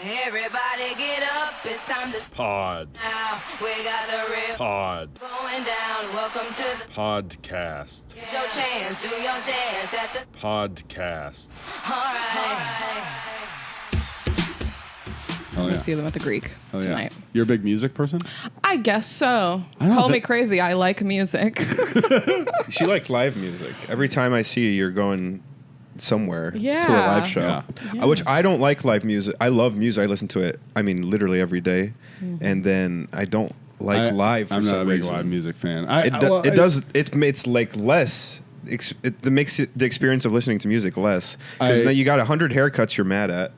Everybody get up, it's time to Pod. now. We got the real Pod. going down. Welcome to the Podcast. It's your chance. Do your dance at the Podcast. alright. Oh, We yeah. see them at the Greek Oh, tonight. Yeah. You're a big music person? I guess so. I don't Call thi- me crazy. I like music. She likes live music. Every time I see you, you're going somewhere to a Yeah. live show. Which I don't like live music. I love music. I listen to it, I mean, literally every day. And then I don't like live for I'm some not a big reason. live music fan. It's less. It makes the experience of listening to music less. Because then you got 100 haircuts you're mad at.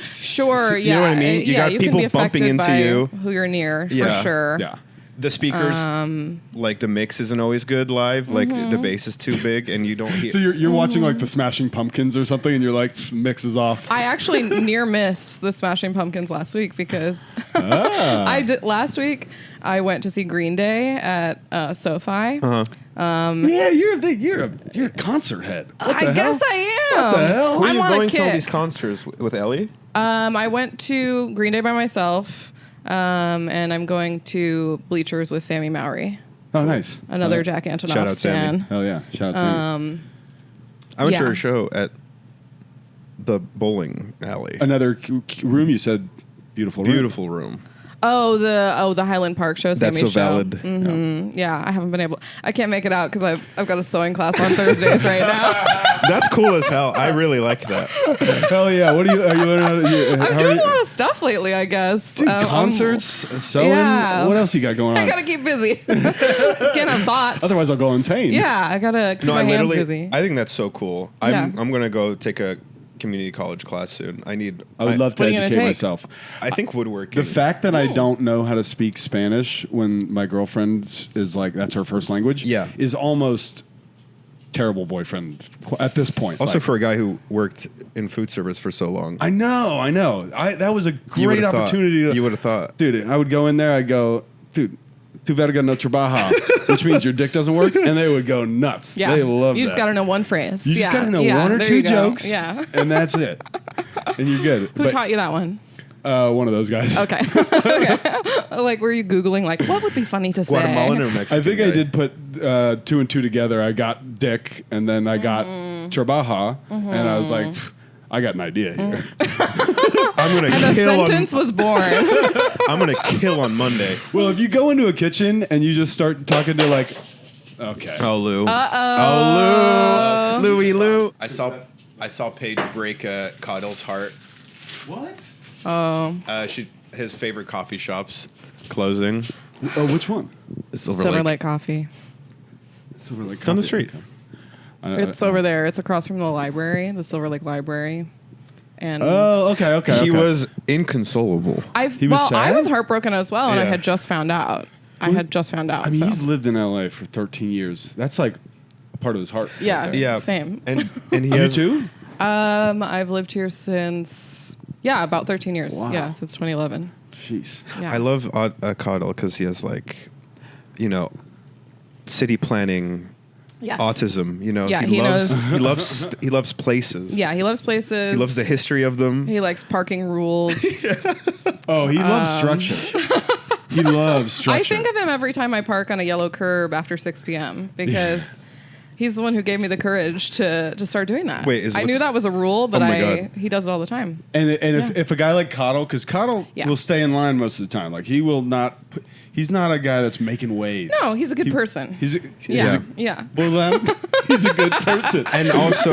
Sure, You know what I mean? You got can people be bumping affected into by you. who you're near, Yeah. for sure. Yeah. The speakers, like the mix isn't always good live. Like the bass is too big and you don't hear. So you're watching like the Smashing Pumpkins or something, and you're like mix is off. I actually near missed the Smashing Pumpkins last week because Ah. last week I went to see Green Day at SoFi. Yeah, you're a concert head. What the I hell? guess I am. What the hell? Where are I'm you on a going to all kick. these concerts with Ellie? I went to Green Day by myself, and I'm going to Bleachers with Sammy Mowry, Oh, nice. another Jack Shout Antonoff out, Sammy. stan. Hell yeah! Shout out to you. I went to Yeah. her show at the bowling alley. Another room. You said beautiful room. Beautiful room. Oh, the Highland Park show, That's Sammy's so show. valid. Yeah, I haven't been able. I can't make it out because I've got a sewing class on Thursdays right now. That's cool as hell. I really like that. Hell yeah! What are you learning how to? I'm doing a lot of stuff lately, I guess. Dude, concerts, sewing. yeah. What else you got going on? I gotta keep busy. Can't have thoughts. Otherwise, I'll go insane. yeah, I gotta keep No, my I hands literally. busy. I think that's so cool. Yeah. I'm gonna go take a community college class soon. I would love to What are you gonna educate take? myself. I think woodworking. The fact that I don't know how to speak Spanish when my girlfriend is like, that's her first language, Yeah. is almost terrible boyfriend at this point. also Like, for a guy who worked in food service for so long. I know. That was a You great would've thought. opportunity. You would have thought. Dude, I would go in there, I'd go, dude, tu verga no trabaja, which means your dick doesn't work, and they would go nuts. yeah, They love you that. just gotta know one phrase. You just Yeah, gotta know yeah, one or there two you go. jokes, Yeah. and that's it. And you're good. Who taught you that one? One of those guys. Okay. Okay. Like, were you Googling, like, what would be funny to say? Guatemalan or Mexican? I think I guy? did put two and two together. I got dick, and then I got trabaja, and I was like, "Pff, I got an idea here. I'm gonna And a kill sentence was born. I'm gonna kill on Monday. Well, if you go into a kitchen and you just start talking to like, okay, Oh, Lou. Oh, Lou. Louie Lou. I saw Paige break Caudill's heart. what? Oh, His favorite coffee shop's closing. Oh, which one? Silver Lake Coffee. Silver Lake Down the Coffee. street. Okay. It's over there. It's across from the library, the Silver Lake Library. And Oh, okay. He was inconsolable. he was I sad? was heartbroken as well, and I Yeah. had just found out. I mean, he's so. lived in LA for 13 years. That's like a part of his heart. Yeah. Yeah. Same. And he You has too? I've lived here since about 13 years. Wow. Yeah, since 2011. Jeez. Yeah. I love Caudill because he has city planning Yes. autism. Yeah, he knows. He loves places. Yeah, he loves places. He loves the history of them. He likes parking rules. Oh, he loves structure. He loves structure. I think of him every time I park on a yellow curb after 6 p.m. because he's the one who gave me the courage to start doing that. Wait, I knew that was a rule, but Oh my God. he does it all the time. And if a guy like Caudill, because Caudill Yeah. will stay in line most of the time. Like he will not. He's not a guy that's making waves. No, he's a good person. He's a, Yeah, Yeah. yeah. well, then, he's a good person. And also,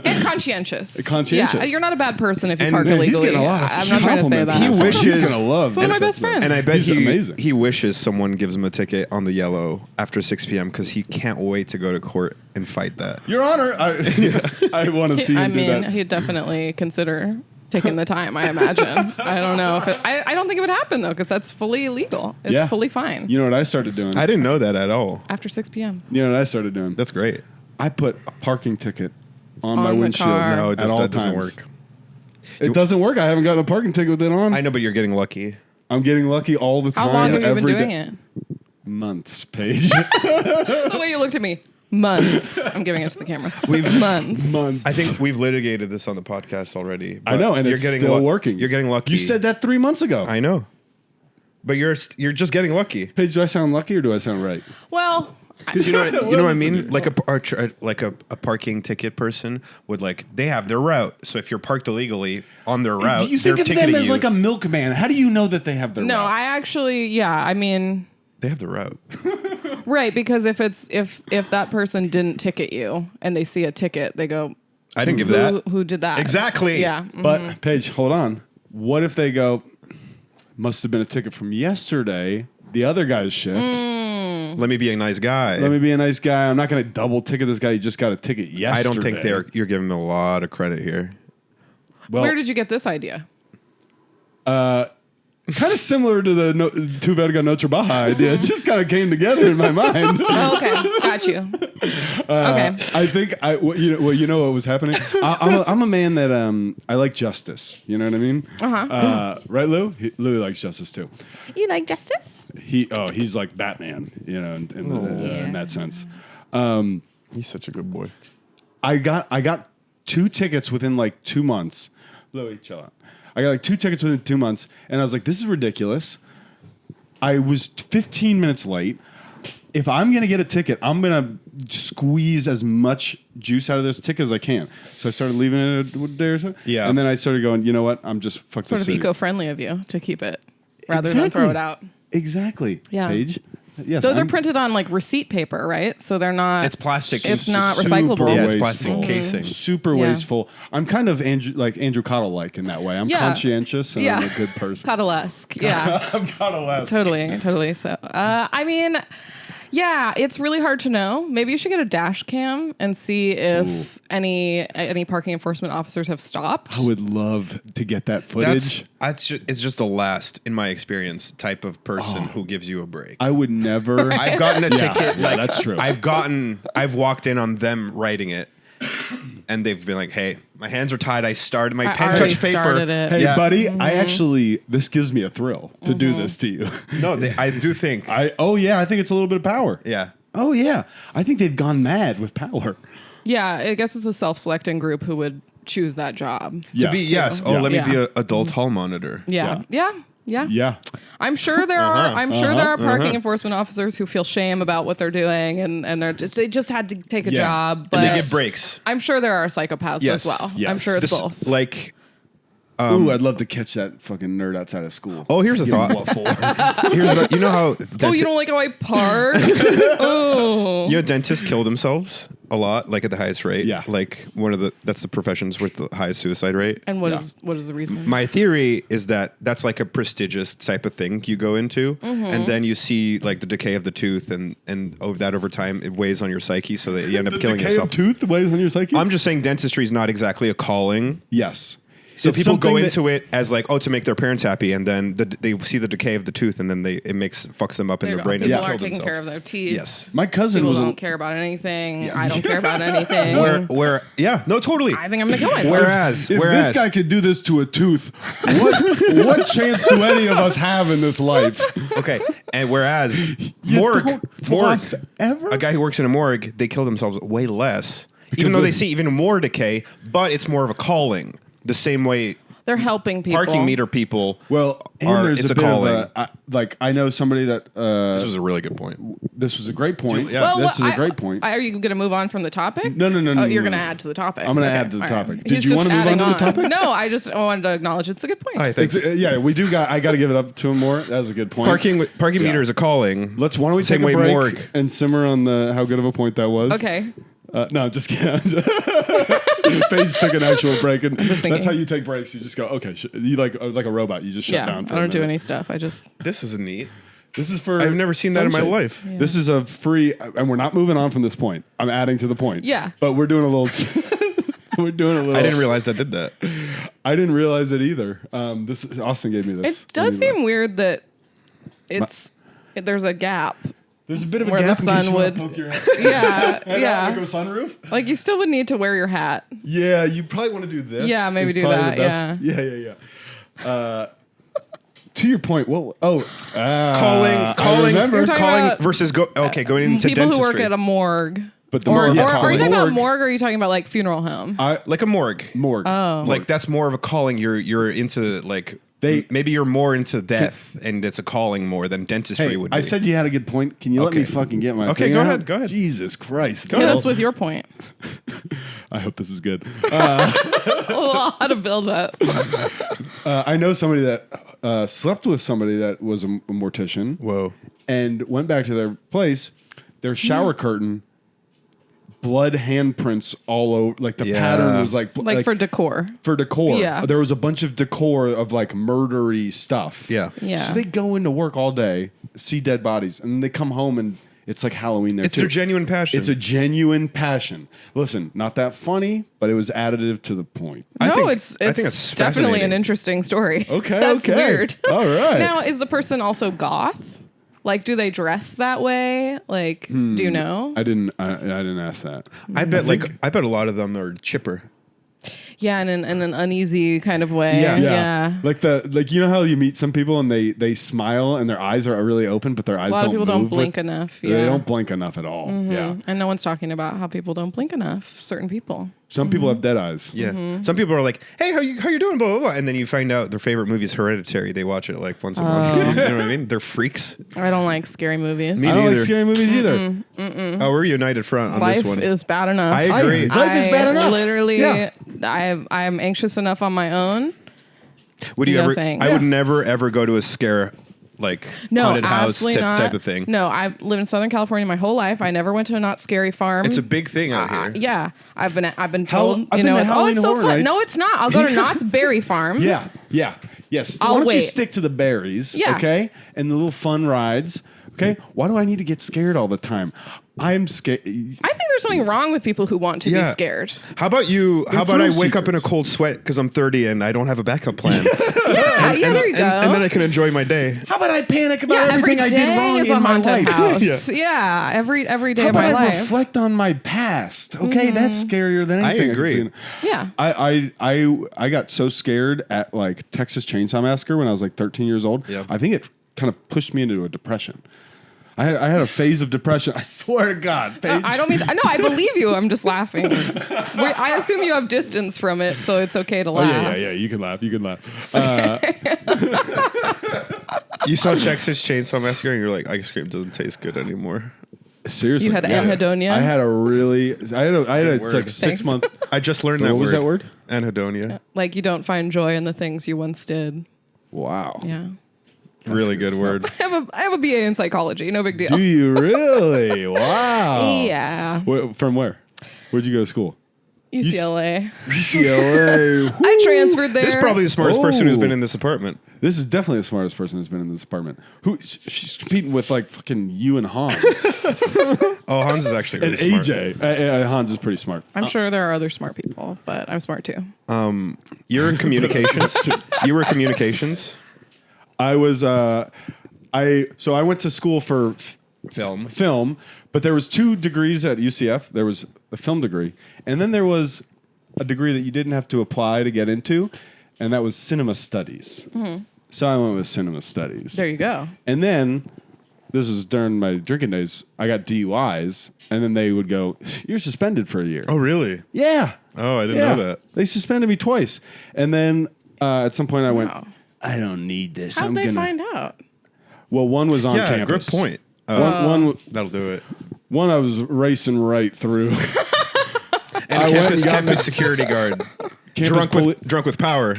And conscientious. Conscientious. Yeah, you're not a bad person if you And park he's illegally. He's getting a lot of I'm not trying to say compliments. that. He wishes- He's gonna love. He's one of my this best episode. friends. and I bet He's amazing. he wishes someone gives him a ticket on the yellow after 6 p.m. because he can't wait to go to court and fight that. Your Honor, I want to see him I do mean, that. he'd definitely consider taking the time, I imagine. I don't know if I don't think it would happen though, because that's fully illegal. It's Yeah. fully fine. You know what I started doing? I didn't know that at all. After 6 p.m. You know what I started doing? That's great. I put a parking ticket on my On the windshield. car. No, at all that doesn't times. work. It doesn't work. I haven't gotten a parking ticket with it on. I know, but you're getting lucky. I'm getting lucky all the time. How long have you been every doing day. it? Months, Paige. The way you looked at me. Months. I'm giving it to the camera. Months. I think we've litigated this on the podcast already. I know, and it's still working. You're getting lucky. You said that 3 months ago. I know. But you're just getting lucky. Paige, do I sound lucky or do I sound right? Well, Because you know what I mean? Like a parking ticket person would they have their route. So if you're parked illegally on their route, You think they're of them ticketing as you. like a milkman. How do you know that they have their no, route? I actually, I mean, they have the route. right, because if that person didn't ticket you and they see a ticket, they go, I didn't give that. Who did that? Exactly. Yeah. But Paige, hold on. What if they go, must have been a ticket from yesterday, the other guy's shift. Let me be a nice guy. Let me be a nice guy. I'm not going to double ticket this guy. He just got a ticket yesterday. I don't think you're giving them a lot of credit here. Well, Where did you get this idea? kind of similar to the Tu Verga No Trabaja idea. It just kind of came together in my mind. Oh, okay. Got you. Okay. I think you know what was happening. I'm a man that I like justice. You know what I mean? Right, Lou? Lou likes justice too. You like justice? He's like Batman. You know, in that sense. He's such a good boy. I got 2 tickets within like 2 months. Louis, chill out. I got like 2 tickets within 2 months, and I was like, this is ridiculous. I was 15 minutes late. If I'm going to get a ticket, I'm going to squeeze as much juice out of this ticket as I can. So I started leaving it a day or so. Yeah. And then I started going, you know what? I'm just fuck Sort this of city. eco-friendly of you to keep it rather than throw it out. Exactly. Yeah. Paige? Yes, Those are printed on like receipt paper, right? So they're not. It's plastic. It's not Super recyclable. Yeah, it's wasteful. plastic casing. Super Yeah. wasteful. I'm kind of Andrew Caudill-like in that way. I'm Yeah. conscientious and I'm Yeah. a good person. Caudill-esque. Yeah. I'm Caudill-esque. Totally. So, I mean, yeah, it's really hard to know. Maybe you should get a dash cam and see if any parking enforcement officers have stopped. I would love to get that footage. It's just the last, in my experience, type of person who gives you a break. I would never. I've gotten a ticket. Yeah, that's true. I've walked in on them writing it, and they've been like, "Hey, my hands are tied. I started my I pen already touch paper." started it. Hey, Yeah. buddy, I actually, this gives me a thrill to do this to you. No, I do think. I think it's a little bit of power. Yeah. Oh, yeah. I think they've gone mad with power. Yeah, I guess it's a self-selecting group who would choose that job. Yeah. To be yes. Oh, Yeah. let me be Yeah. an adult hall monitor. Yeah. Yeah. I'm sure there are. I'm sure there are parking enforcement officers who feel shame about what they're doing, and they just had to take a Yeah. job. But And they get breaks. I'm sure there are psychopaths Yes. as well. Yes. I'm sure it's This- both. Like, Ooh, I'd love to catch that fucking nerd outside of school. oh, here's a Give him thought. what for? Here's a, you know how Oh, you don't like how I park? Oh. you know dentists kill themselves a lot, like at the highest rate. Yeah. Like that's the professions with the highest suicide rate. And what is the reason? My theory is that that's like a prestigious type of thing you go into, and then you see like the decay of the tooth, and over time it weighs on your psyche, so that you end up The killing decay yourself. of tooth weighs on your psyche? I'm just saying dentistry is not exactly a calling. Yes. So It's people go something into it as like, to make their parents happy, and then they see the decay of the tooth, and then fucks them up in their brain, and People they aren't kill taking themselves. care of their teeth. Yes. My cousin People was don't care about anything. I don't care about anything. No, totally. I think I'm gonna kill myself. Whereas If this guy could do this to a tooth, what chance do any of us have in this life? okay, and whereas You morgue, don't floss ever? a guy who works in a morgue, they kill themselves way less, even though they- they see even more decay. But it's more of a calling, the same way They're helping people. parking meter people. Well, and are. there's It's a bit calling. of I know somebody that This was a really good point. this was a great point. Yeah. Well, this is a I- great point. Are you going to move on from the topic? No, Oh, no, you're no. going to add to the topic. I'm gonna Okay, add to the all topic. right. Did He's you just wanna move on adding to the topic? No, I just wanted to acknowledge it's a good point. All right, thanks. Yeah, we do got. I got to give it up to him more. That was a good point. Parking meter is a calling. Why don't we Same take a way break morgue. and simmer on how good of a point that was? Okay. No, just kidding. Paige took an actual break, and just thinking. that's how you take breaks. You just go, okay. You like a robot. You just shut Yeah, down. For I a don't do minute. any stuff. I just. This is neat. This is for. I've never seen that in my sunshade. life. Yeah. This is a free, and we're not moving on from this point. I'm adding to the point. Yeah. But we're doing a little. We're doing a little. I didn't realize that did that. I didn't realize it either. Austin gave me this. It does Give me seem weird that there's a gap. There's a bit of a where the gap in case sun you wanna would- poke your head Yeah, out yeah. like a sunroof. Like you still would need to wear your hat. Yeah, you probably want to do this. Yeah, maybe is do probably that, the best. Yeah. To your point, calling, I remember. You're talking calling about- versus going into People dentistry. who work at a morgue. But the Or, morgue, or are you talking about morgue. morgue or are you talking about like funeral home? Like a morgue. Morgue. Oh. Like that's more of a calling. You're into like maybe you're more into death, and it's a calling more than dentistry Hey, would be. I said you had a good point. Can you let me Okay. fucking get my Okay, thing go out? ahead, go ahead. Jesus Christ. Hit us with your point. I hope this is good. A lot of build up. I know somebody that slept with somebody that was a mortician. Whoa. And went back to their place. Their shower curtain, blood handprints all over. Like the pattern was like For decor. For decor. Yeah. There was a bunch of decor of like murdery stuff. Yeah. Yeah. So they go into work all day, see dead bodies, and they come home and it's like Halloween there It's too. their genuine passion. It's a genuine passion. Listen, not that funny, but it was additive to the point. I No, think- it's I think it's definitely fascinating. an interesting story. Okay, That's okay. weird. All right. Now, is the person also goth? Like, do they dress that way? Like, do you know? I didn't ask that. I bet a lot of them are chipper. Yeah, in an uneasy kind of way. Yeah. Like you know how you meet some people and they smile and their eyes are really open, but their eyes A lot of people don't move blink enough. Yeah. They don't blink enough at all. Yeah. And no one's talking about how people don't blink enough. Certain people. Some people have dead eyes. Yeah. Some people are like, "Hey, how you doing?" Blah blah blah, and then you find out their favorite movie is Hereditary. They watch it like once a month. You know what I mean? They're freaks. I don't like scary movies. Me I don't like neither. scary movies either. Oh, we're united front on Life this one. is bad enough. I agree. Life is bad enough. Literally, Yeah. I am anxious enough on my own. Would you No ever? thanks. I would never ever go to a scare like No, haunted house absolutely not. type of thing. No, I've lived in Southern California my whole life. I never went to a not scary farm. It's a big thing out here. Yeah, I've been Hell, told. I've You been know, to it's, oh, Halloween it's so Horror fun. Nights. No, it's not. I'll go to Knott's Berry Farm. Yeah. Yes. I'll Why don't you wait. stick to the berries? Yeah. Okay. And the little fun rides. Okay. Why do I need to get scared all the time? I'm scared. I think there's something wrong with people who want to be Yeah. scared. How about you? How They're about I thrill wake up in a seekers. cold sweat because I'm 30 and I don't have a backup plan? Yeah, there you go. And then I can enjoy my day. How about I panic about yeah, every everything I did day wrong is in a my haunted life? house. Yeah, every day How of my about I life. reflect on my past? Okay, that's scarier than anything. agree. can see. Yeah. I got so scared at like Texas Chainsaw Massacre when I was like 13 years old. Yeah. I think it kind of pushed me into a depression. I had a phase of depression. I swear to God, Paige. I don't mean to, no, I believe you. I'm just laughing. I assume you have distance from it, so it's okay to Oh, laugh. yeah. You can laugh. You saw Texas Chainsaw Massacre and you're like, ice cream doesn't taste good anymore. Seriously, You had anhedonia? I had a word. like 6 Thanks. month. I just learned that What word. was that word? Anhedonia. Like you don't find joy in the things you once did. Wow. Yeah. Really good word. I have a BA in psychology. No big deal. Do you really? Wow. Yeah. From where? Where'd you go to school? UCLA. UCLA. I transferred there. This is probably the smartest person who's Oh. been in this apartment. This is definitely the smartest person who's been in this apartment. She's competing with like fucking you and Hans Oh, Hans is actually and really smart. AJ. Hans is pretty smart. I'm sure there are other smart people, but I'm smart too. You're in communications. You were communications. I was I went to school for film, but there was 2 degrees at UCF. There was a film degree, and then there was a degree that you didn't have to apply to get into, and that was cinema studies. So I went with cinema studies. There you go. And then this was during my drinking days. I got DUIs, and then they would go, "You're suspended for a year." Oh, really? Yeah. Oh, I didn't Yeah. know that. They suspended me twice, and then at some point I went, Wow. "I don't need this. How'd I'm they gonna." find out? Well, one was on Yeah, campus. good point. That'll do it. One I was racing right through. And I went campus, and got campus my- security guard. Campus drunk with power.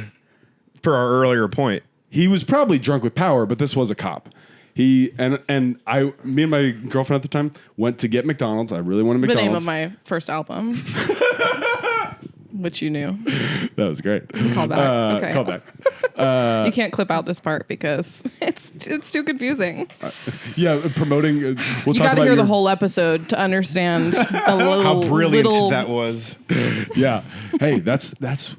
Per our earlier point. He was probably drunk with power, but this was a cop. Me and my girlfriend at the time went to get McDonald's. I really wanted The McDonald's. name of my first album. Which you knew. That was great. Call back. Okay. Call back. You can't clip out this part because it's too confusing. Yeah, promoting. We'll You talk got to about hear the your- whole episode to understand a little. How brilliant little, that was. Yeah. Hey, that's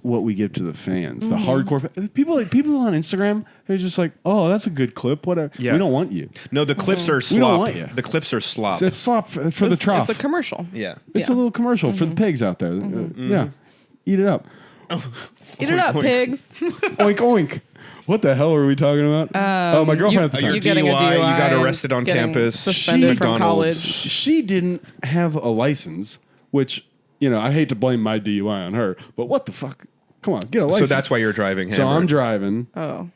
what we give to the fans, the Mm-hmm. hardcore people on Instagram. They're just like, oh, that's a good clip. Whatever. Yeah. We don't want you. No, the clips are We don't slop. want you. The clips are slop. It's slop for the trough. It's a commercial. Yeah. It's a Yeah. little commercial for the pigs out there. Yeah. Eat it up. Eat it up, Oink. pigs. Oink oink. What the hell were we talking about? My girlfriend at the time. you getting a DUI, you got arrested on getting campus. suspended from McDonald's. college. She didn't have a license, which, I hate to blame my DUI on her, but what the fuck? Come on, get a license. So that's why you're driving. So I'm hammered. driving. Oh.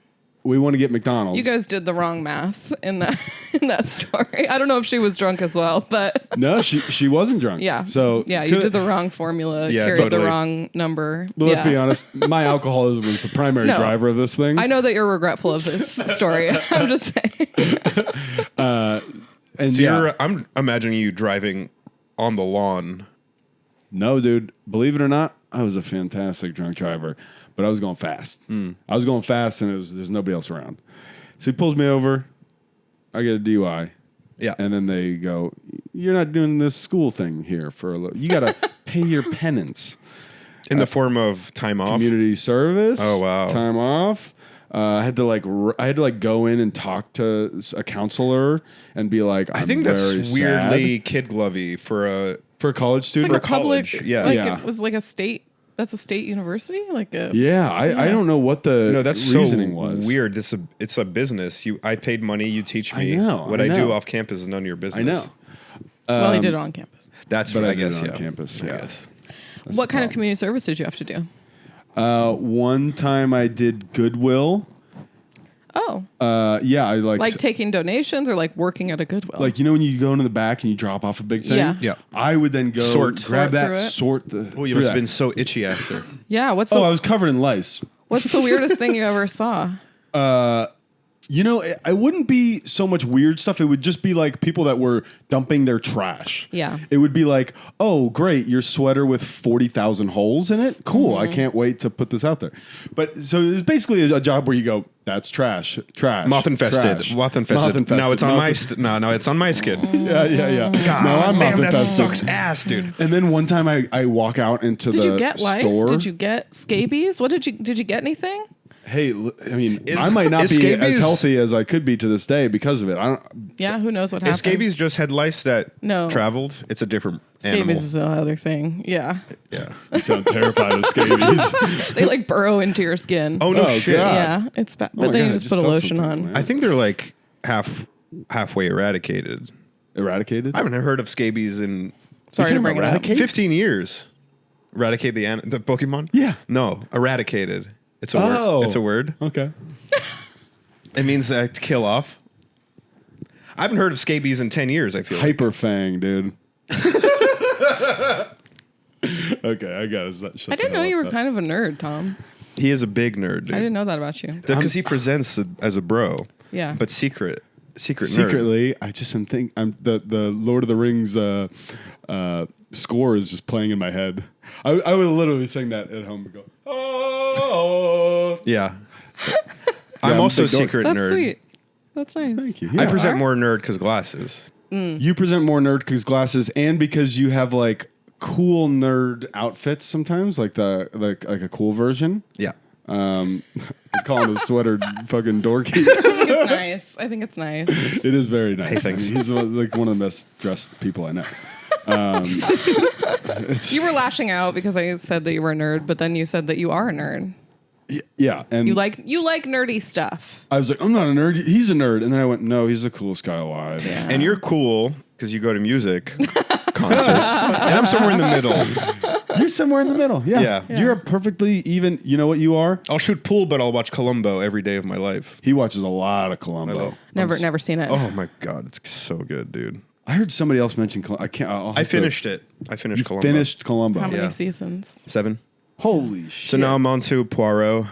We want to get McDonald's. You guys did the wrong math in that story. I don't know if she was drunk as well, but No, she wasn't drunk. yeah. So yeah, you did the wrong formula. Yeah, carried totally. the wrong number. But let's Yeah. be honest. My alcoholism was the primary No. driver of this thing. I know that you're regretful of this story. I'm just saying. And So I'm imagining you driving on the lawn. no, dude. Believe it or not, I was a fantastic drunk driver, but I was going fast. I was going fast, and there's nobody else around. So he pulls me over. I get a DUI. Yeah. And then they go, "You're not doing this school thing here for a little. You got to pay your penance." In the form of time off. Community service. Oh, wow. Time off. I had to go in and talk to a counselor and be like, I think very that's weirdly kid glovey for a. for a college student. Like a public, college, yeah. like Yeah. it was like a state. That's a state university, like a. Yeah, I don't know what the No, that's reasoning so was. weird. It's a business. I paid money. You teach me. I know, What I I do know. off campus is none of your business. I know. Well, he did it on campus. That's But right. I I did it guess. on Yeah. campus, I yeah. guess. That's What the kind of problem. community service did you have to do? One time I did Goodwill. Oh, Yeah, I like taking donations or like working at a Goodwill? like when you go into the back and you drop off a big thing. Yeah. Yeah. I would then go Sort grab that, through it. sort the. Well, you through must that. have been so itchy after. yeah. What's Oh, the I was covered in lice. what's the weirdest thing you ever saw? I wouldn't be so much weird stuff. It would just be like people that were dumping their trash. Yeah. It would be like, oh, great, your sweater with 40,000 holes in it. Cool. Mm-hmm. I can't wait to put this out there. But so it's basically a job where you go, that's trash. Moth infested. trash. Moth infested. No, it's on my. Moth- No, it's on my skin. Yeah, yeah, yeah. God, no, I'm damn, moth that infested. sucks ass, dude. And then one time I walk out into Did the you get lice? store. Did you get scabies? What did you get anything? Hey, I mean, Is- I might not is be as scabies- healthy as I could be to this day because of it. I don't. Yeah, who knows what happened? Scabies just had lice that No. traveled. It's a different Scabies animal. is another thing. Yeah, Yeah. You sound terrified of scabies. they like burrow into your skin. Oh no Oh, shit. God. yeah, it's bad. Oh But my then God, you I just put a felt lotion something, on. man. I think they're like halfway eradicated. Eradicated? I haven't heard of scabies in Sorry to talking bring it about up. eradicate? 15 years. Eradicate the Pokemon? Yeah. No, eradicated. It's a Oh. word. It's a word. Okay. It means to kill off. I haven't heard of scabies in 10 years, I feel like. Hyper Fang, dude. Okay, I got it. I didn't know you were kind of a nerd, Tom. He is a big nerd, dude. I didn't know that about you. Because he presents as a bro. Yeah. But secret nerd. Secretly, I just am think I'm the Lord of the Rings score is just playing in my head. I would literally sing that at home and go, oh. Yeah. Yeah, I'm I'm a also a big dork. secret That's nerd. sweet. That's nice. Thank you. I Yeah. present more nerd because glasses. You present more nerd because glasses, and because you have like cool nerd outfits sometimes, like like a cool version. Yeah. Calling his sweater fucking dorky. I think it's nice. I think it's nice. It is very nice. Hey, thanks. He's like one of the best dressed people I know. You were lashing out because I said that you were a nerd, but then you said that you are a nerd. Yeah, and You like nerdy stuff. I was like, I'm not a nerd. He's a nerd, and then I went, no, he's the coolest guy alive. Yeah. And you're cool because you go to music concerts. And I'm somewhere in the middle. You're somewhere in the middle. Yeah. Yeah. You're a perfectly even. You know what you are? I'll shoot pool, but I'll watch Columbo every day of my life. He watches a lot of I Columbo. love- Never seen it. Oh my God, it's so good, dude. I heard somebody else mention Columbo. I can't. I finished it. I finished You Columbo. finished Columbo. How many yeah. seasons? 7. Holy shit. So now I'm on to Poirot.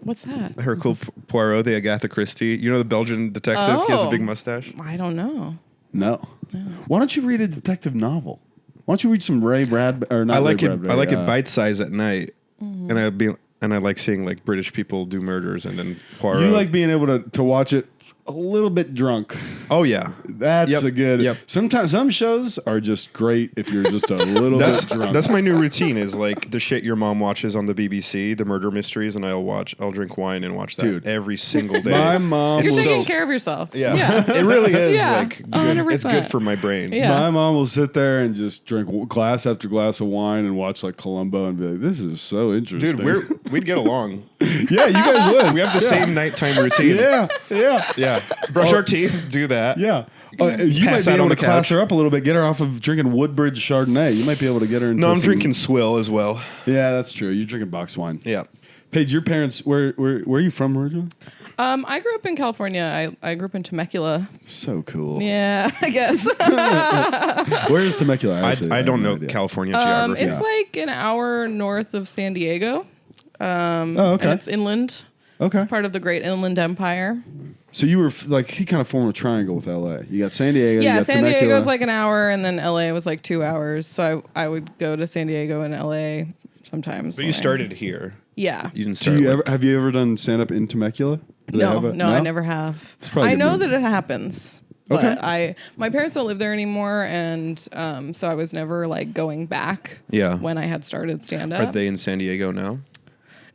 What's that? Hercule Poirot, the Agatha Christie. You know the Belgian detective? He has a Oh. big mustache. I don't know. No. Why don't you read a detective novel? Why don't you read some Ray Brad or not? I like Ray it. Bradbury, I like it bite size at night, Mm-hmm. and I like seeing like British people do murders, and then Poirot. You like being able to watch it a little bit drunk. Oh yeah, That's Yep, a good. yep. Sometimes some shows are just great if you're just a little that's bit drunk. that's my new routine. Is like the shit your mom watches on the BBC, the murder mysteries, and I'll drink wine and watch that Dude. every single day. My mom You're will. taking care of yourself. Yeah, it really is. Yeah, like good. 100%. It's good for my brain. Yeah. My mom will sit there and just drink glass after glass of wine and watch like Columbo and be like, "This is so interesting." Dude, we'd get along. yeah, you guys would. We have the same nighttime routine. Yeah, yeah, Yeah. Brush our teeth, do that. yeah. You Pass might out be able on to the class couch. her up a little bit. Get her off of drinking Woodbridge Chardonnay. You might be able to get her into. No, I'm some- drinking swill as well. Yeah, that's true. You're drinking box wine. Yeah. Paige, your parents, where are you from originally? I grew up in California. I grew up in Temecula. So cool. Yeah, I guess. Where is Temecula? I Actually, don't have know no idea. California geography. It's like an hour north of San Diego. Oh, okay. And it's inland. Okay. It's part of the Great Inland Empire. So you were like he kind of formed a triangle with LA. You got San Diego. you Yeah, got San Temecula. Diego was like an hour, and then LA was like 2 hours. So I would go to San Diego and LA sometimes. But you when I- started here. Yeah. You didn't Do start. you like- ever have you ever done stand up in Temecula? Do they No, have a- no, I never have. probably a I good know move. that it happens. Okay. But my parents don't live there anymore, and so I was never like going back. Yeah. When I had started stand up. Are they in San Diego now?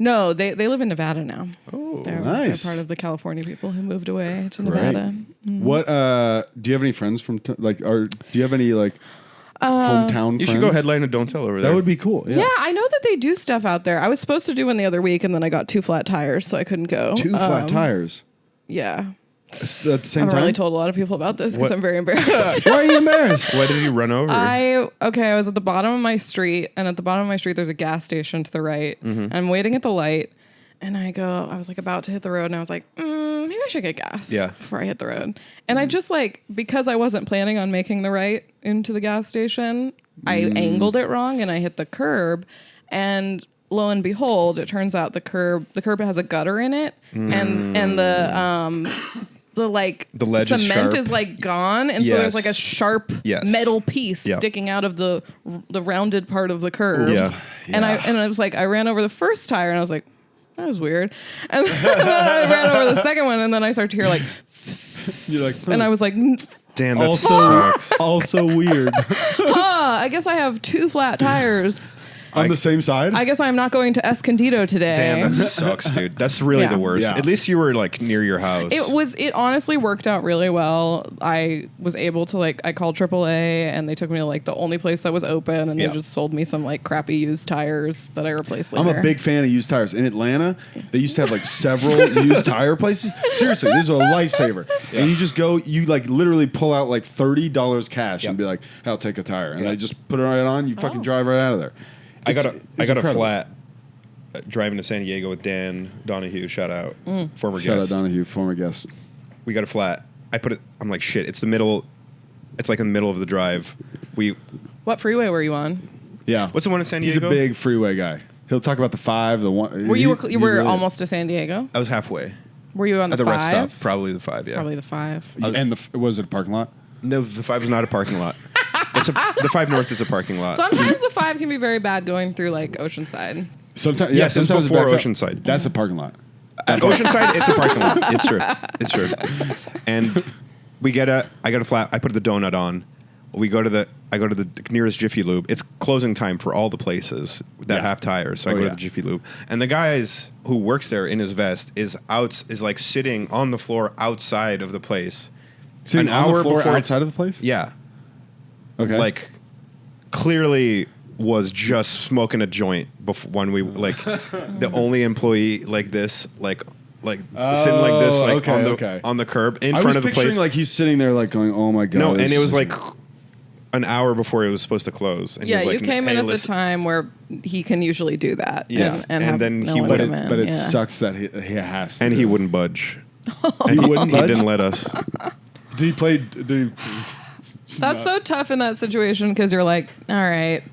No, they live in Nevada now. Oh, They're nice. part of the California people who moved away to Great. Nevada. What do you have any friends from like or do you have any like hometown You friends? should go headline and Don't Tell over there. That would be cool. Yeah. Yeah, I know that they do stuff out there. I was supposed to do one the other week, and then I got 2 flat tires, so I couldn't go. Two flat tires. Yeah. At the same I haven't time. really told a lot of people about this because What? I'm very embarrassed. Why are you embarrassed? Why did he run over? I was at the bottom of my street, and at the bottom of my street there's a gas station to the right. And I'm waiting at the light, and I was like about to hit the road, and I was like, maybe I should get gas before I hit the road. And I just like, because I wasn't planning on making the right into the gas station, I angled it wrong and I hit the curb, and lo and behold, it turns out the curb has a gutter in it, and the like The ledge is cement sharp. is like gone, and so Yes. there's like a sharp Yes. metal piece Yeah. sticking out of the rounded part of the curve. Yeah. And I was like, I ran over the first tire, and I was like, that was weird. And then I ran over the second one, and then I started to hear like, You're like, and I was like, Damn, that also sucks. also weird. I guess I have 2 flat tires. On the same side? I guess I'm not going to Escondido today. Damn, that sucks, dude. That's really Yeah. the worst. Yeah. At least you were like near your house. It honestly worked out really well. I was able to I called AAA, and they took me to like the only place that was open, and Yeah. they just sold me some like crappy used tires that I replaced I'm later. a big fan of used tires. In Atlanta, they used to have like several used tire places. Seriously, this is a lifesaver. And you just go, you like literally pull out like $30 cash and be like, I'll take a tire. And Yeah. I just put it right on, you fucking drive right out of there. I got It's a incredible. flat driving to San Diego with Dan Donahue. Shout out, former Shout guest. out Donahue, former guest. We got a flat. I'm like shit. It's the middle. It's like in the middle of the drive. What freeway were you on? Yeah. What's the one in San He's Diego? a big freeway guy. He'll talk about the 5, the 1. Were you were almost to San Diego? I was halfway Were you on at the the rest 5? stop. Probably the 5. Yeah. Probably the 5. And was it a parking lot? No, the 5 is not a parking lot. The 5 North is a parking lot. Sometimes the 5 can be very bad going through like Oceanside. Sometimes, Yes, it's sometimes before backs up. Oceanside. That's a parking lot. At Oceanside, it's a parking lot. It's true. It's true. And I got a flat. I put the donut on. I go to the nearest Jiffy Lube. It's closing time for all the places that Yeah. have tires. So I Oh, go yeah. to the Jiffy Lube. And the guys who works there in his vest is like sitting on the floor outside of the place. Sitting An on the hour floor before outside it's- of the place? Yeah. Okay. Like clearly was just smoking a joint before when we like the only employee like this like sitting like this like okay. on the curb in I front was of the picturing place. like he's sitting there like going, oh my God. No, this and it was is- like an hour before it was supposed to close. And he Yeah, was like, you came "Hey, in at listen." the time where he can usually do that. Yes, and and have then no he one would- come in. But it Yeah. sucks that he has to. And do he it. wouldn't budge. He wouldn't He budge? didn't let us. Did he play? That's so tough in that situation because you're like, all right,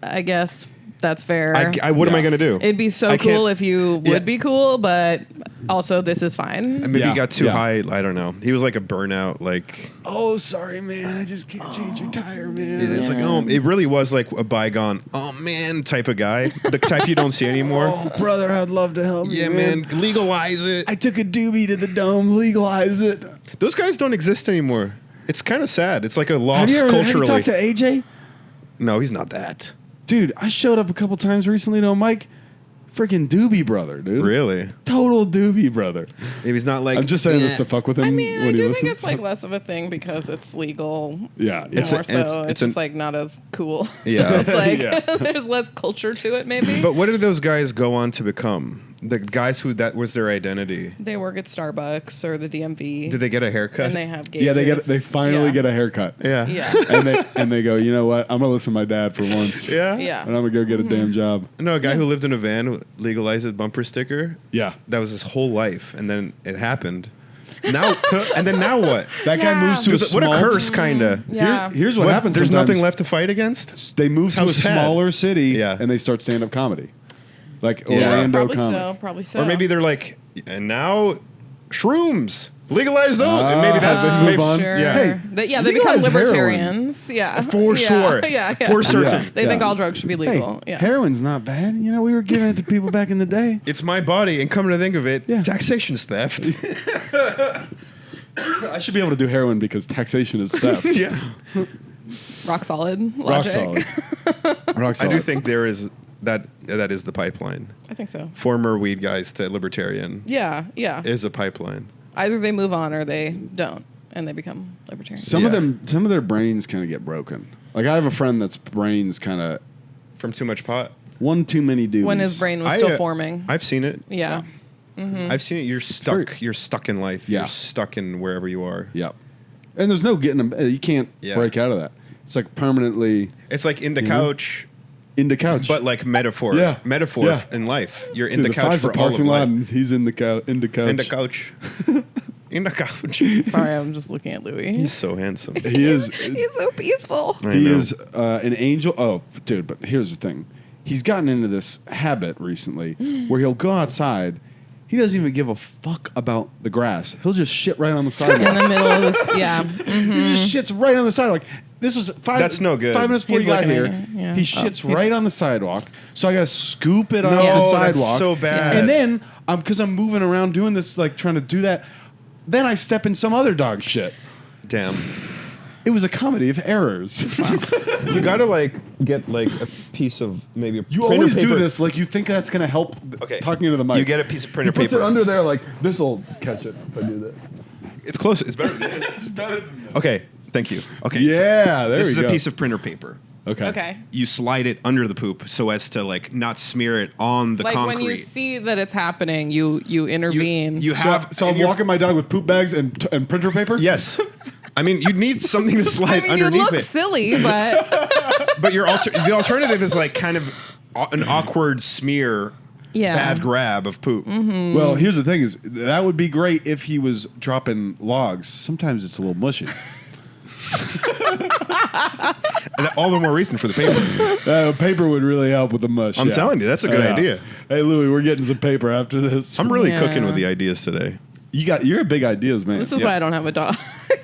I guess That's fair. What am I going to do? It'd be so I cool can't- if you would be cool, but also this is fine. Maybe he got too Yeah. high. I don't know. He was like a burnout. Like Oh, sorry, man. I just can't change your tire, man. it's like it really was like a bygone. Oh man, type of guy. The type you don't see anymore. Oh, brother, I'd love to help you. Yeah, man. Legalize it. I took a doobie to the dome. Legalize it. Those guys don't exist anymore. It's kind of sad. It's like a Have loss you culturally. talked to AJ? No, he's not that. Dude, I showed up a couple times recently to a mic. Freaking doobie brother, dude. Really? Total doobie brother. Maybe he's not like. I'm just saying this to fuck with him. I mean, when I he do listens. think it's like less of a thing because it's legal. Yeah, yeah. It's a- More so, it's it's an- just like not as cool. Yeah. So it's like Yeah. there's less culture to it, maybe. But what did those guys go on to become? The guys who that was their identity. They work at Starbucks or the DMV. Did they get a haircut? and they have gauges. Yeah, they finally Yeah. get a haircut. Yeah. Yeah. and they go, you know what? I'm gonna listen to my dad for once. Yeah. Yeah. And I'm gonna go get a damn job. No, a guy who lived in a van who legalized a bumper sticker. Yeah. That was his whole life, and then it happened. Now, and then now what? That guy Yeah. moves to a What small a curse, kind of. Yeah. Here's what happens. There's sometimes. nothing left to fight against. They move to how a it's had. smaller city, Yeah. and they start stand-up comedy, like Yeah. Orlando Probably comedy. so. Probably so. Or maybe they're like, and now shrooms. Legalize those. And maybe that's they maybe, move on. Sure. Yeah. Hey, they become legalize heroin. libertarians. Yeah. For Yeah. sure. Yeah. Yeah. For certain. Yeah. They think Yeah. all drugs should be Hey, legal. yeah. heroin's not bad. You know, we were giving it to people back in the day. It's my body, and coming to think of it, Yeah. taxation's theft. I should be able to do heroin because taxation is theft. Yeah. Rock solid Rock logic. solid. Rock I solid. do think there is that is the pipeline. I think so. Former weed guys to libertarian Yeah. Yeah. is a pipeline. Either they move on or they don't, and they become libertarians. Some of Yeah. them, some of their brains kind of get broken. Like I have a friend that's brains kind of From too much pot. one too many doobies. when his brain was still forming. I've seen it. Yeah. I've seen it. You're stuck. very- You're stuck in life. Yeah. You're stuck in wherever you are. Yep. And there's no getting them. You can't Yeah. break out of that. It's like permanently It's like in the You know? couch, into couch. but like metaphor. Yeah. Metaphor Yeah. in life. You're in Dude, the if I couch was for the all of parking lot life. and he's in the couch. In the couch. In the couch. Sorry, I'm just looking at Louis. He's so handsome. He is. He's so peaceful. I He know. is an angel. Oh, dude! But here's the thing: he's gotten into this habit recently where he'll go outside. He doesn't even give a fuck about the grass. He'll just shit right on the In sidewalk. the middle of this, yeah. He just shits right on the sidewalk. This was That's no good. 5 minutes before He's he got looking here. at you, yeah. He Oh, shits he's- right on the sidewalk. So I got to scoop it off No, the that's sidewalk. so bad. And then, because I'm moving around doing this, like trying to do that, then I step in some other dog shit. Damn. It was a comedy of errors. You gotta like get like a piece of maybe a You printer always paper. do this like you think that's gonna help Okay. talking into the mic. You get a piece of printer He puts paper. it under there like this will catch it if I do this. It's close. It's better. It's better than this. Okay. Thank you. Okay. Yeah, there This we is go. a piece of printer paper. Okay. Okay. You slide it under the poop so as to like not smear it on the Like concrete. when you see that it's happening, you intervene. you So, have so I'm and you're- walking my dog with poop bags and printer paper? Yes. I mean, you need something to slide I mean, you underneath look it. silly, but But the alternative is like kind of an awkward smear, yeah. bad grab of poop. Well, here's the thing: is that would be great if he was dropping logs. Sometimes it's a little mushy. And all the more reason for the paper. Paper would really help with the mush. I'm telling you, that's a good Yeah. idea. Hey, Louie, we're getting some paper after this. I'm really Yeah. cooking with the ideas today. You're a big ideas man. This is Yeah. why I don't have a dog.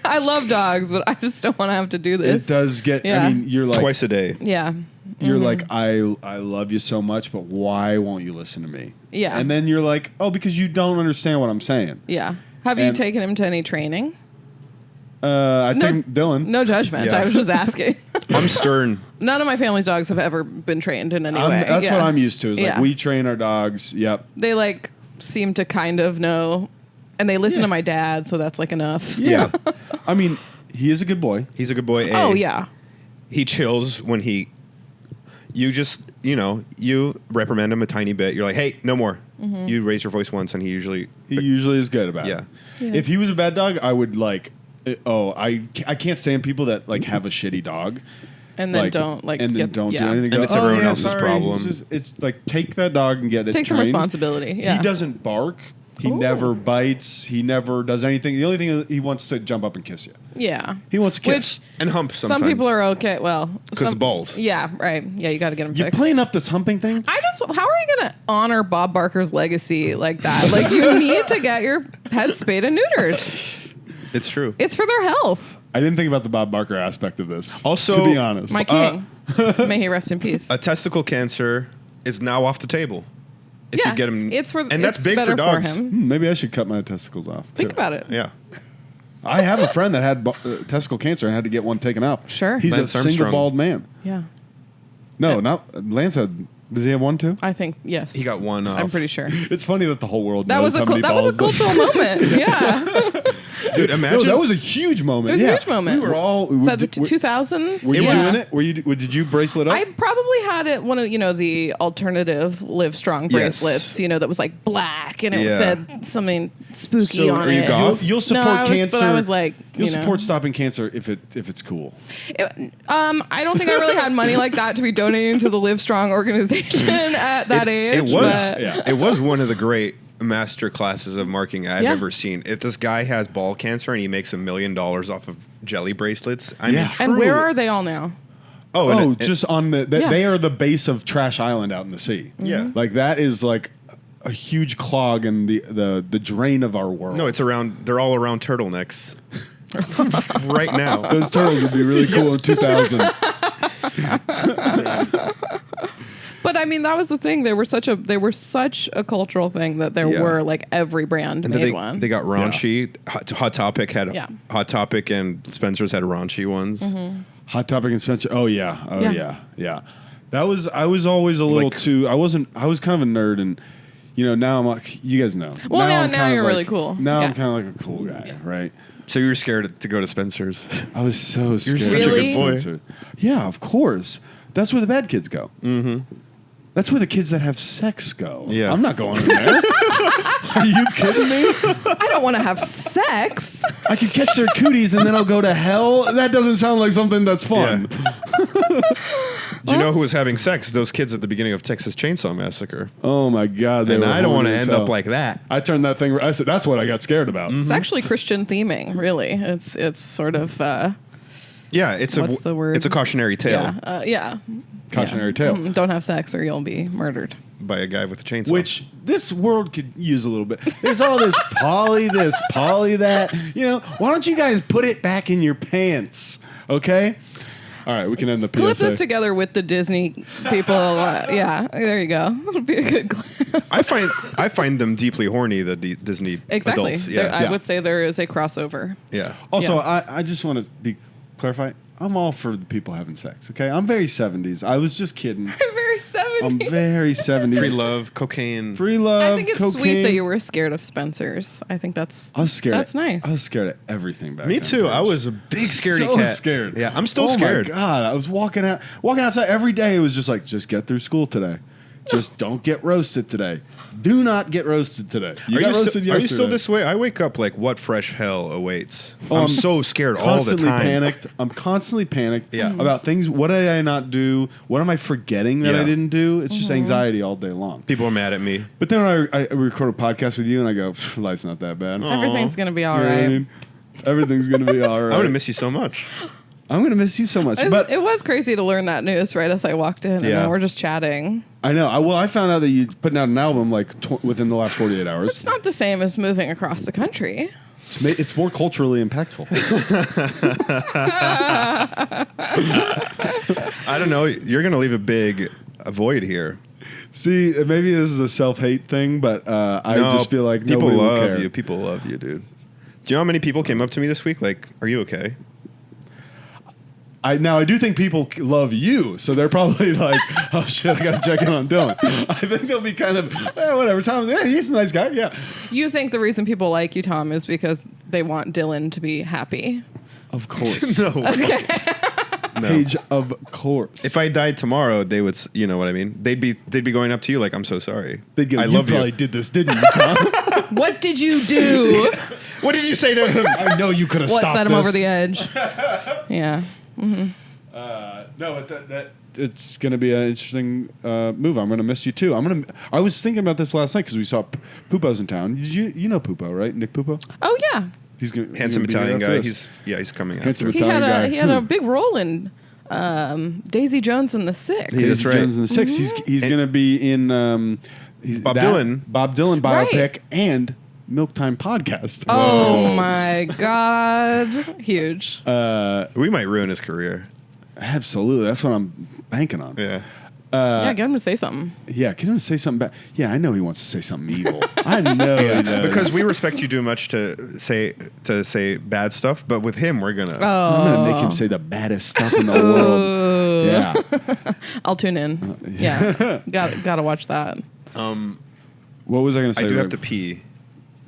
I love dogs, but I just don't want to have to do this. It does get. Yeah. I mean, you're like Twice a day. Yeah. You're like, I love you so much, but why won't you listen to me? Yeah. And then you're like, oh, because you don't understand what I'm saying. Yeah. Have you And- taken him to any training? I No- think Dylan. No judgment. Yeah. I was just asking. I'm stern. None of my family's dogs have ever been trained in any way. That's Yeah. what I'm used to. Is like Yeah. we train our dogs. Yep. They like seem to kind of know, and they listen Yeah. to my dad, so that's like enough. Yeah. I mean, he is a good boy. He's a good boy. Oh yeah. He chills when you just, you reprimand him a tiny bit. You're like, hey, no more. Mm-hmm. You raise your voice once and he usually, He usually is good about Yeah. it. Yeah. If he was a bad dog, I would like. I can't stand people that like have a shitty dog. And then like, don't like and then get, don't yeah. do anything. And Go, it's everyone yeah, else's sorry." problem. It's like take that dog and get it. Take some trained. responsibility. Yeah. He doesn't bark. He never bites. He never does anything. The only thing is he wants to jump up and kiss you. Yeah. He wants a kiss. Which And hump sometimes. some people are okay. Well, Because of balls. Yeah, right. Yeah, you got to get them You're fixed. playing up this humping thing? How are you going to honor Bob Barker's legacy like that? Like, you need to get your pets spayed and neutered. It's true. It's for their health. I didn't think about the Bob Barker aspect of this. Also, to be honest. My king. May he rest in peace. A testicle cancer is now off the table. If yeah, you get him, it's and that's big better for dogs. him. Maybe I should cut my testicles off. Think too. about it. Yeah. I have a friend that had testicle cancer and had to get one taken out. Sure. He's Lance a single Armstrong. bald man. Yeah. No, not Lance had. Does he have one too? I think yes. He got one off. I'm pretty sure. It's funny that the whole world That knows was a how many that was a balls cultural moment. Yeah. Dude, No, imagine. that was a huge moment. It was a Yeah. huge moment. We were all. Was that the 2000s? Were you Yeah. doing it? Did you bracelet up? I probably had it one of the alternative Live Strong Yes. bracelets, that was like black and it Yeah. said something spooky so on are you it. goth? You'll No, support I was, cancer. but I was like, you'll support stopping cancer if it's cool. I don't think I really had money like that to be donating to the Live Strong organization at that age. It was. but- Yeah. It was one of the great master classes of marketing I've Yeah. ever seen. If this guy has ball cancer and he makes $1 million off of jelly bracelets, I Yeah. mean, And truly. where are they all now? Oh, Oh, and just on the Yeah. they are the base of Trash Island out in the sea. Yeah. Like that is like a huge clog in the drain of our world. no, it's around. They're all around turtlenecks right now. Those turtles would be really cool in 2000. But I mean, that was the thing. They were such a cultural thing that there Yeah. were like every brand And then made one. they got raunchy. Hot Topic had Yeah. Hot Topic and Spencer's had raunchy ones. Hot Topic and Spencer. Oh yeah. Oh Yeah. yeah. That was I was always a little Like- too. I was kind of a nerd and. Now I'm like, you guys know. Well, now I'm kind of you're like- really cool. Now Yeah. I'm kind of like a cool guy, right? So you were scared to go to Spencer's. I was so scared. such a good boy. Spencer. Yeah, of course. That's where the bad kids go. Mm-hmm. That's where the kids that have sex go. Yeah. I'm not going in there. Are you kidding me? I don't want to have sex. I could catch their cooties and then I'll go to hell. That doesn't sound like something that's fun. Do you know who was having sex? Those kids at the beginning of Texas Chainsaw Massacre. Oh my God. And I don't want to end up like. like that. I turned that thing. I said that's what I got scared about. It's actually Christian theming, really. It's sort of Yeah, it's What's the word? It's a cautionary tale yeah. Cautionary tale. Don't have sex or you'll be murdered. by a guy with a chainsaw. Which this world could use a little bit. There's all this poly this, poly that. Why don't you guys put it back in your pants? Okay? All right, we can end the PSA. Clip this together with the Disney people. Yeah, there you go. It'll be a good clip. I find them deeply horny. The Disney Exactly. adults. There- Yeah, I would say there is a crossover. yeah. Also, Yeah. I just want to clarify. I'm all for the people having sex, okay? I'm very 70s. I was just kidding. I'm very 70s. I'm very 70s. Free love, cocaine. Free love, I think it's cocaine. sweet that you were scared of Spencer's. I think that's I was scared. That's nice. I was scared of everything back Me then, too. Paige. I was a big scaredy so cat. scared. Yeah, I'm still scared. Oh my God. I was walking outside every day. It was just like, just get through school today. Just don't get roasted today. Do not get roasted today. Are got you, roasted are you still yesterday. this way? I wake up like, what fresh hell awaits? Oh, I'm so scared all the Constantly time. panicked. I'm constantly panicked Yeah. about things. What did I not do? What am I forgetting that Yeah. I didn't do? It's Mm-hmm. just anxiety all day long. People are mad at me. But then I record a podcast with you and I go, life's not that bad. Everything's gonna be all You know what I right. mean? Everything's gonna be all right. I'm gonna miss you so much. I'm gonna miss you so much. But It was crazy to learn that news right as I walked in, and Yeah. then we're just chatting. I know. I found out that you putting out an album like within the last 48 hours. It's not the same as moving across the country. It's more culturally impactful. I don't know. You're gonna leave a void here. See, maybe this is a self-hate thing, but I No, just feel like people nobody will love care. you. People love you, dude. Do you know how many people came up to me this week? Like, are you okay? I do think people love you, so they're probably like, "Oh shit, I gotta check in on Dylan." I think they'll be kind of, whatever. Tom, yeah, he's a nice guy. Yeah, You think the reason people like you, Tom, is because they want Dylan to be happy? of course. No. No. Paige, of course. If I died tomorrow, they would. You know what I mean? They'd be going up to you like, "I'm so sorry. They'd go, I you love probably you." did this, didn't you, Tom? What did you do? What did you say to him? I know you could have What stopped set him this. over the edge? Yeah. No, that it's going to be an interesting move. I'm going to miss you too. I was thinking about this last night because we saw Pupo's in town. You know Pupo, right? Nick Pupo. Oh yeah. Handsome Italian guy. He's coming. Handsome after. Italian guy. He had a big role in Daisy Jones and the Six. That's right. Jones and the Six. He's going to be in Bob Dylan biopic Right. and Milk Time podcast. Oh my God. Huge. We might ruin his career. Absolutely. That's what I'm banking on. Yeah. Yeah, get him to say something. Yeah, get him to say something bad. Yeah, I know he wants to say something evil. I know he does. Because we respect you too much to say bad stuff, but with him we're gonna. I'm gonna make him say the baddest stuff in the world. Yeah. I'll tune in. Yeah. Gotta watch that. What was I gonna say? I do Ray? have to pee.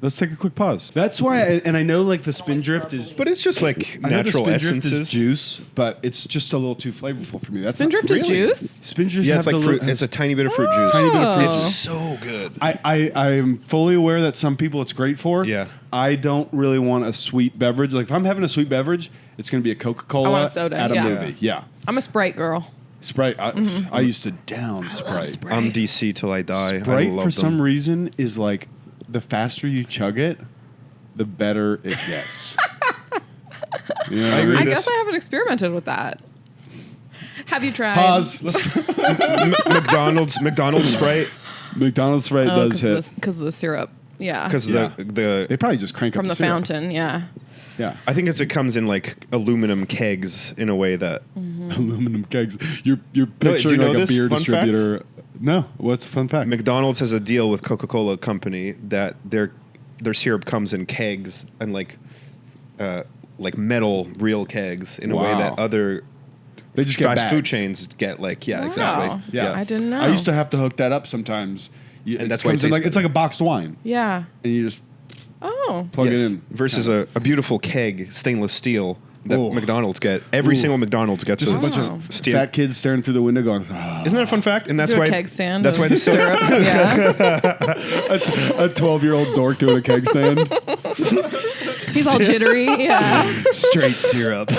Let's take a quick pause. That's why, and I know like the Spindrift is, But it's just like I know the natural Spindrift essences. is juice, but it's just a little too flavorful for me. That's Spindrift is juice? Spindrift, Yeah, it's have like the fruit. little- It's a tiny bit of fruit juice. Tiny bit of fruit It's juice. so good. I'm fully aware that some people it's great for. Yeah. I don't really want a sweet beverage. Like if I'm having a sweet beverage, it's going to be a Coca-Cola I want a soda, at a yeah. movie. Yeah. I'm a Sprite girl. Sprite. I used to down Sprite. I'm DC till I die. I Sprite love for them. some reason is like the faster you chug it, the better it gets. You know what I agree. I This- guess I haven't experimented with that. Have you tried? Pause. McDonald's Sprite McDonald's Sprite does hit. Because of the syrup. Yeah. because Yeah. the They probably just crank From up the syrup. fountain, yeah. Yeah. I think it comes in like aluminum kegs in a way that Aluminum kegs. You're you picturing know like a this beer fun distributor. No. What's a fun fact? McDonald's has a deal with Coca-Cola Company that their syrup comes in kegs and like metal real kegs in a way Wow. that other They just get fast food bags. chains get like Wow. exactly. Yeah. I didn't know. I used to have to hook that up sometimes. And that's it why it comes in tastes like it's good. like a boxed wine, Yeah. and you just Oh. plug Yes. it in. Versus a beautiful keg, stainless steel that Ooh. McDonald's get. Every Ooh. sinal McDonald's gets Just a a bunch Wow. of steel. fat kids staring through the window, going, "Ah." Isn't that a fun fact? And that's Do why a keg stand. That's of why the syrup. Yeah. a 12-year-old dork doing a keg stand, He's all jittery. Yeah. straight syrup.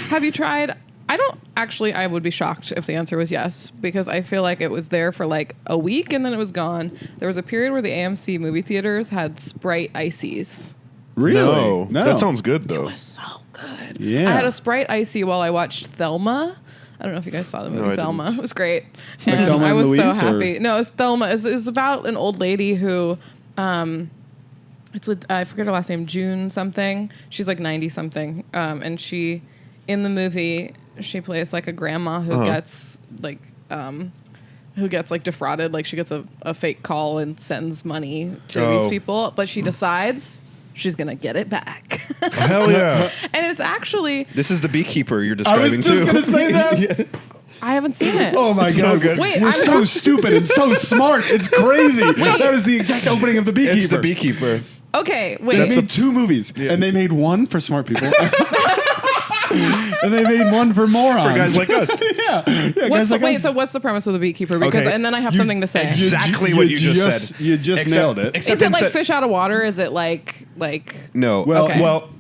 Have you tried? I would be shocked if the answer was yes, because I feel like it was there for like a week and then it was gone. There was a period where the AMC movie theaters had Sprite ices. Really? No, that sounds good though. It was so good. Yeah. I had a Sprite icy while I watched Thelma. I don't know if you guys saw the movie I Thelma. didn't. It was great. Like And Thelma I and was so Louise, or- happy. No, it's Thelma. It's about an old lady who it's with I forget her last name, June something. She's like 90 something. And she in the movie she plays like a grandma who gets like defrauded. Like she gets a fake call and sends money to these people, but she decides she's gonna get it back. Hell yeah! And it's actually This is the beekeeper you're I was describing just too. gonna say that. I haven't seen it. Oh my It's god! so good. Wait, We're I'm so not- stupid and so smart. It's crazy. That is the exact opening of the Beekeeper. It's the beekeper. Okay, They wait. made two movies, and they made one for smart people, and they made one for morons. For guys like us. yeah, What's guys the, like wait, us. so what's the premise of The Beekeeper? Because Okay. and then I have You- something to say. Exactly what you just said. You just nailed it. except Is it like instead- fish out of water? Is it like No. Well, Okay. well,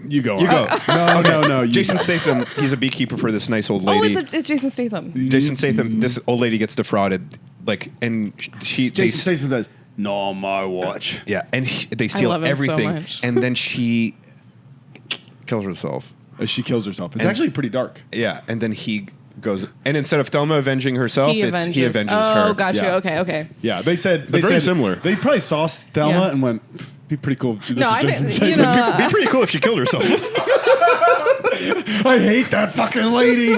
You go. You on. go. No. You Jason go. Statham, he's a beekeeper for this nice old Oh, lady. it's Jason Statham. Jason Statham, this old lady gets defrauded, like, and she. Jason Statham does. Not on my watch. Yeah, and they steal love him so everything, much. and then she kills herself. She kills herself. It's And- actually pretty dark. Yeah, and then he goes, and instead of Thelma avenging herself, he avenges her. Oh, gotcha. Yeah. Okay. Yeah, they said They're very similar. They probably saw Thelma Yeah. and went, "Be pretty cool if she No, I Jason didn't. Statham." You know, It'd be pretty cool if she killed herself. I hate that fucking lady.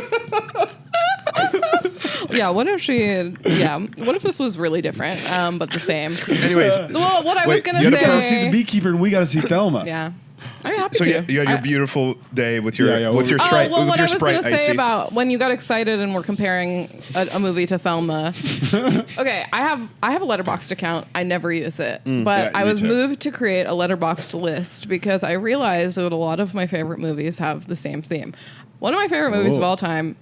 yeah. What if she? Yeah. What if this was really different, but the same? Anyways, Well, what I was wait, gonna you You had a gotta say. see the Beekeeper, and we gotta see Thelma. Yeah. I'm happy so to. you had your I- beautiful day with your Yeah, yeah, with your well- Sprite Oh, well, with what your I was Sprite going to say icy. about when you got excited and we're comparing a movie to Thelma. Okay, I have a Letterboxd account. I never use it, but Yeah, I me was too. moved to create a Letterboxd list because I realized that a lot of my favorite movies have the same theme. One of my favorite movies of Oh. all time,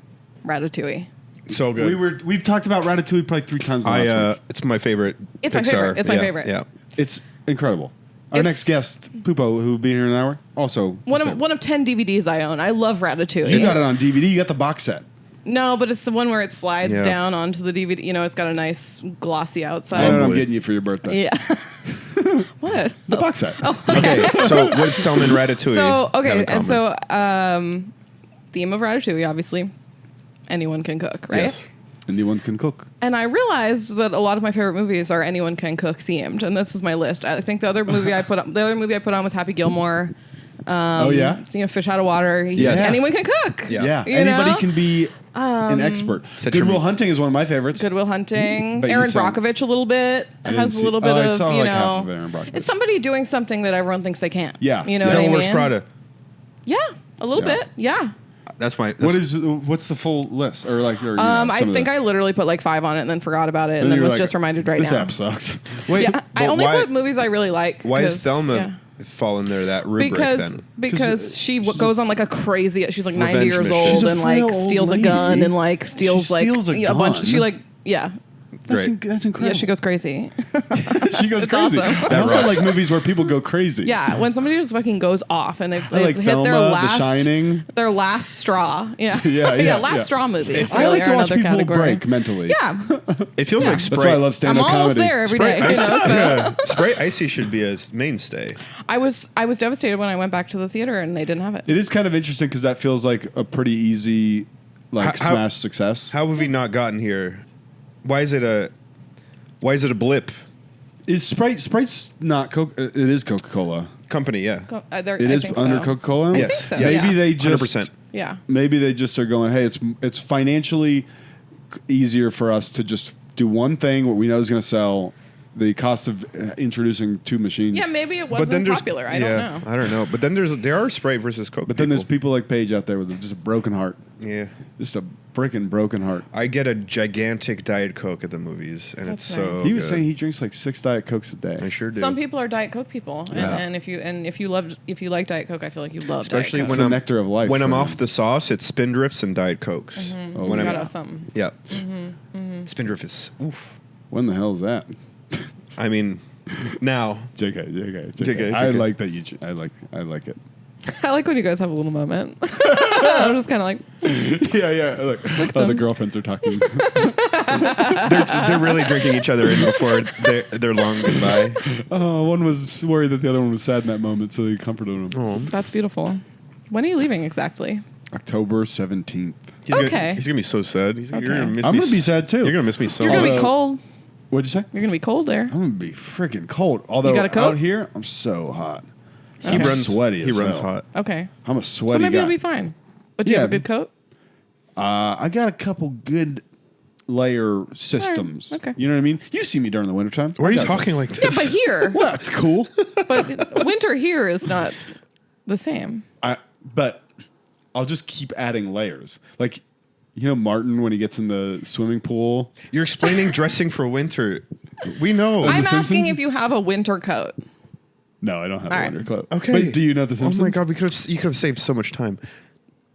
Ratatouille. So good. We've talked about Ratatouille probably 3 times last week. It's my favorite. It's my Pixar. favorite. It's my Yeah, favorite. Yeah. It's incredible. Our next guest, Pupo, who will be here in an hour, also one of 10 DVDs I own. I love Ratatouille. You got it on DVD. You got the box set. No, but it's the one where it slides down onto the DVD. You know, it's got a nice glossy outside. I know what I'm getting you for your birthday. Yeah. What? The box set. Okay, so what's Thelma and Ratatouille? So have in and common? so theme of Ratatouille, obviously, anyone can cook, right? Yes. Anyone can cook. And I realized that a lot of my favorite movies are anyone can cook themed, and this is my list. I think the other movie I put on was Happy Gilmore. Oh yeah. You know, Fish Out of Water. Yes. Anyone can cook. Yeah. You Anybody know? can be an expert. Good Will Hunting is one of my favorites. Good Will Hunting. But you Aaron saw- Brockovich a little bit. I didn't Has see- a little bit I of, saw you like know. half of Aaron Brockovich. It's somebody doing something that everyone thinks they can't. Yeah. You know Yeah. what I Devil mean? Wears Prada. Yeah, a little Yeah. bit. Yeah. That's my. What's the full list or like? Or, I think I literally put like 5 on it and then forgot about it and then you were was like, just reminded right this now. app sucks. Wait, Yeah, I but only why, put movies I really like. Why 'cause- is Thelma yeah. fall in there that rubric Because then? because she goes on like a crazy. She's like 90 Revenge years mission. old She's a and like frail old steals a lady. gun and like steals She steals like a bunch. gun? She like yeah. That's Great. that's incredible. Yeah, she goes crazy. she goes It's crazy. awesome. I also like movies where people go crazy. Yeah, when somebody just fucking goes off and they've like hit Thelma, their The last Shining. their last straw. Yeah, Yeah, last yeah. straw movies. I Really like to are watch another people category. break mentally. Yeah, It feels Yeah. like That's Sprite. why I love I'm stand-up almost comedy. there every day. Sprite You know, so yeah. Sprite Icy should be a mainstay. I was devastated when I went back to the theater and they didn't have it. It is kind of interesting because that feels like a pretty easy, like How- smash success. How have we not gotten here? Why is it a blip? Is Sprite's not Coke? It is Coca-Cola. Company, yeah. It It is under Coca-Cola. Yes. think so, Yes. Maybe yeah. they just 100%. Yeah. maybe they just are going, hey, it's financially easier for us to just do one thing what we know is going to sell. The cost of introducing 2 machines. Yeah, maybe it But then wasn't there's popular. I don't know. I don't know. But then there are Sprite versus Coke. But then there's people like Paige out there with just a broken heart. Yeah. Just a freaking broken heart. I get a gigantic Diet Coke at the movies, and That's it's so. nice. He was good. saying he drinks like 6 Diet Cokes a day. I sure do. Some people are Diet Coke people, Yeah. and if you like Diet Coke, I feel like you love Especially Diet It's Coke. when the I'm nectar of life. When I'm for off him. the sauce, it's Spindrifts and Diet Cokes. Oh, When you I'm gotta have something. yeah, Spindrift is oof. When the hell is that? I mean, now JK. I like that you. I like it. I like when you guys have a little moment. I'm just kind of like, yeah. Look, the them. girlfriends are talking. they're really drinking each other in before their long goodbye. One was worried that the other one was sad in that moment, so they comforted him. Oh, that's beautiful. When are you leaving exactly? October 17th. Okay. He's gonna be so sad. You're gonna miss I'm me. gonna be sad too. You're gonna miss me so You're gonna much. be cold. What'd you say? You're gonna be cold there. I'm gonna be freaking cold. Although got a coat? out here, I'm so hot. He I'm runs sweaty. He as runs hell. hot. Okay. I'm a So sweaty maybe guy. it'll be fine. But do you have a Yeah. good coat? I got a couple good layer systems. Okay. You know what I mean? You see me during the wintertime. Why are you I got- talking like Yeah, this? but here. Well, that's cool. But winter here is not the same. But I'll just keep adding layers. Like, you know, Martin when he gets in the swimming pool. You're explaining dressing for winter. We know. I'm The asking Simpsons? if you have a winter coat. No, I don't have All a right. winter coat. Okay. But do you know the Oh Simpsons? my god, you could have saved so much time.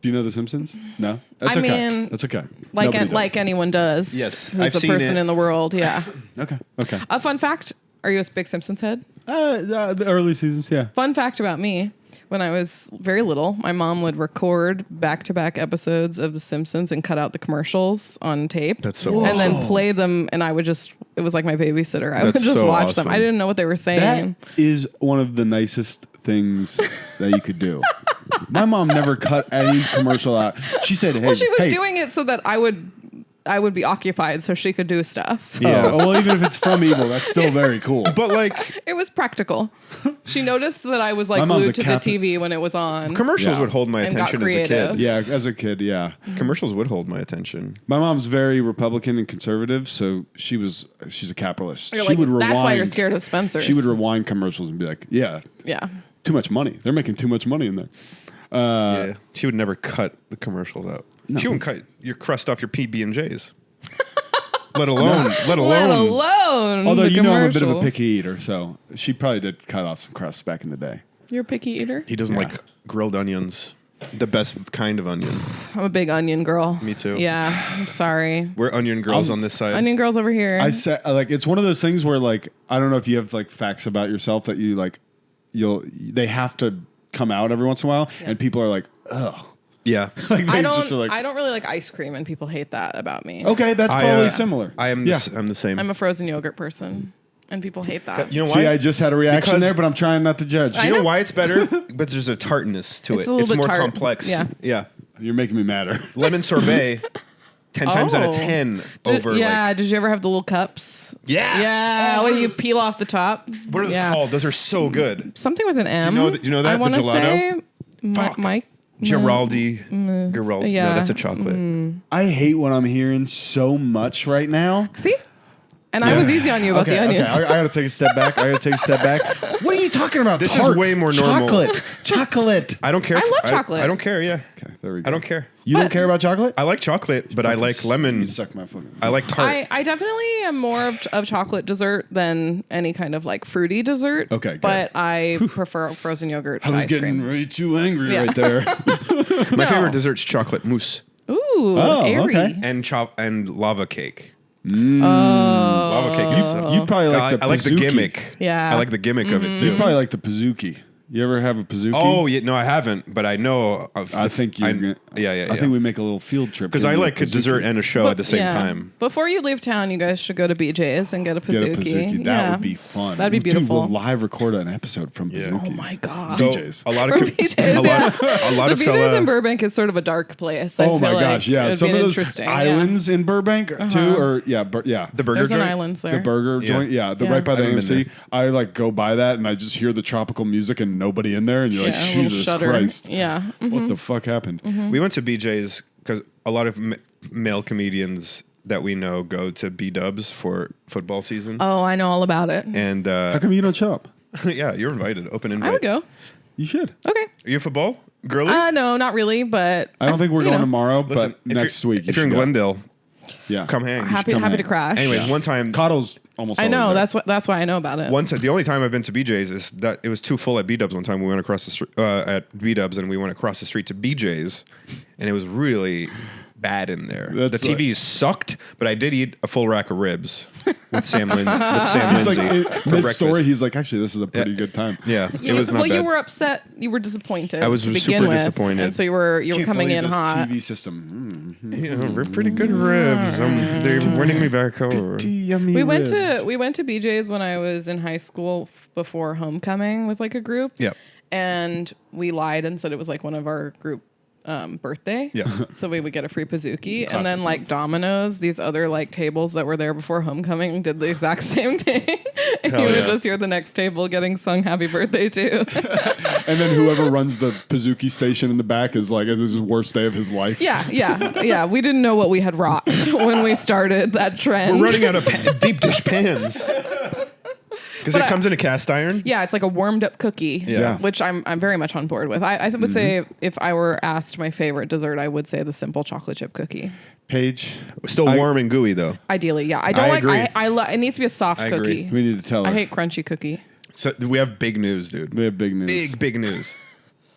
Do you know the Simpsons? No, that's I okay. mean, That's okay. Like Nobody does. like anyone does. Yes, Who's I've a seen person it. in the world. Yeah. Okay. A fun fact. Are you a big Simpsons head? The early seasons, yeah. Fun fact about me. When I was very little, my mom would record back-to-back episodes of The Simpsons and cut out the commercials on tape. That's so And then awesome. play them, and I would just, it was like my babysitter. I would That's just so watch awesome. them. I didn't know what they were saying. That is one of the nicest things that you could do. My mom never cut any commercial out. She said, "Hey, Well, she was hey, doing it so that I would be occupied so she could do stuff. Yeah. Well, even if it's from evil, that's still very cool. But like It was practical. She noticed that I was My like mom's glued a to the TV when it was on. commercials Yeah. would hold my And got attention as a kid. creative. Yeah, as a kid, yeah. Commercials would hold my attention. My mom's very Republican and conservative, so she's a capitalist. You're she like, would rewind. that's why you're scared of Spencer's. She would rewind commercials and be like, "Yeah, Yeah. too much money. They're making too much money in there." Yeah, she would never cut the commercials out. No. She wouldn't cut your crust off your PB&Js. let alone. Let alone. Although the you know I'm a bit of a commercials. picky eater, so she probably did cut off some crusts back in the day. You're a picky eater? He doesn't Yeah. like grilled onions. The best kind of onion. I'm a big onion girl. Me too. Yeah. I'm sorry. We're onion girls on this side. Onion girls over here. I said like it's one of those things where like I don't know if you have like facts about yourself that you like they have to come out every once in a while, and people are like, ugh. Yeah. Like I they just are don't. like, I don't really like ice cream, and people hate that about me. okay, that's probably similar. I'm the same. I'm a frozen yogurt person, and people hate that. You know why? See, I just had a reaction Because- there, but I'm trying not to judge. You know why it's better? But there's a tartness to It's it. a little It's bit more tart. complex. Yeah. Yeah. You're making me madder. Lemon sorbet, 10 times out of Oh. 10 over like. Did you ever have the little cups? Yeah. Yeah, Oh, when you peel off the top. What are they called? Those are so good. Something with an M. you know that? I The want to gelato? say Fuck. Mike. Giraldi. Giraldi. yeah. No, that's a chocolate. I hate what I'm hearing so much right now. See? And I was easy on you about the onions. Okay. I gotta take a step back. What are you talking about? This is way more normal. Chocolate. I don't care. I love chocolate. I don't care, yeah. Okay, there we go. I don't care. You don't care about chocolate? I like chocolate, but I like lemon. You suck my fucking. I like tart. I definitely am more of chocolate dessert than any kind of like fruity dessert. Okay, good. But I prefer frozen yogurt I to was ice getting cream. way too angry Yeah. right there. My No. favorite dessert's chocolate mousse Ooh, Oh, airy. okay. and lava cake. Oh. Lava cake is. You probably like the I like the Pizookie. gimmick. Yeah. I like the gimmick of it too. You probably like the Pizookie. You ever have a Pizookie? Oh, yeah, no, I haven't, but I know. I think you. Yeah. I think we make a little field trip because I like a dessert and a show at the same Yeah. time. Before you leave town, you guys should go to BJ's and get a Get Pizookie. a Pizookie. That Yeah. would be fun. That'd be beautiful. Dude, we'll live record an episode from Yeah. Pizookies. Oh my God. So BJ's. a lot From of BJ's, a lot The of BJ's fella. in Burbank is sort of a dark place. I Oh my feel gosh, like yeah. It'd Some be of those interesting. islands in Burbank too, or the burger There's an joint. islands there. the burger Yeah. joint, yeah, Yeah. right by the I haven't been AMC. I like go by that and I just hear the tropical music and nobody in there, and you're like, Yeah, a little Jesus shudder. Christ, Yeah. Mhm. what the fuck happened? We went to BJ's because a lot of male comedians that we know go to B Dubs for football season. Oh, I know all about it. And How come you don't show up? yeah, you're invited. Open invite. I would go. You should. Okay. Are you a football girly? No, not really, but I don't think we're you going know, tomorrow, Listen, but next week. if you're in should go. Glendale, yeah, come hang. happy come happy hang. to crash. Anyways, one time, Caudill's almost. I always know there. that's why I know about it. One time, the only time I've been to BJ's is that it was too full at B Dubs. One time we went across the street at B Dubs, and we went across the street to BJ's, and it was really bad in there. That's the TVs sucked, but I did eat a full rack of ribs with Sam Lindsay. He's like for mid breakfast. story. He's like, actually, this is a pretty Yeah. good time. Yeah, You- it was not well, bad. you were upset. You were disappointed. I was to begin super with, disappointed. and so you were Can't coming believe in this hot. TV system. Yeah, we're pretty good ribs. They're winning me back over. Yummy We went ribs. to BJ's when I was in high school before homecoming with like a group. Yeah. And we lied and said it was like one of our group birthday. Yeah. So we would get a free Pizookie. And then like Domino's, these other like tables that were there before homecoming did the exact same thing. And Hell you would yeah. just hear the next table getting sung happy birthday to. And then whoever runs the Pizookie station in the back is like, this is the worst day of his life. Yeah. We didn't know what we had wrought when we started that trend. We're running out of deep dish pans. Because it comes in a cast iron. Yeah, it's like a warmed up cookie, Yeah. which I'm very much on board with. I would say if I were asked my favorite dessert, I would say the simple chocolate chip cookie. Paige, Still warm and gooey though. Ideally, yeah. I don't I like. agree. It needs to be a soft I cookie. agree. we need to tell her. I hate crunchy cookie. So we have big news, dude. We have big news. Big news.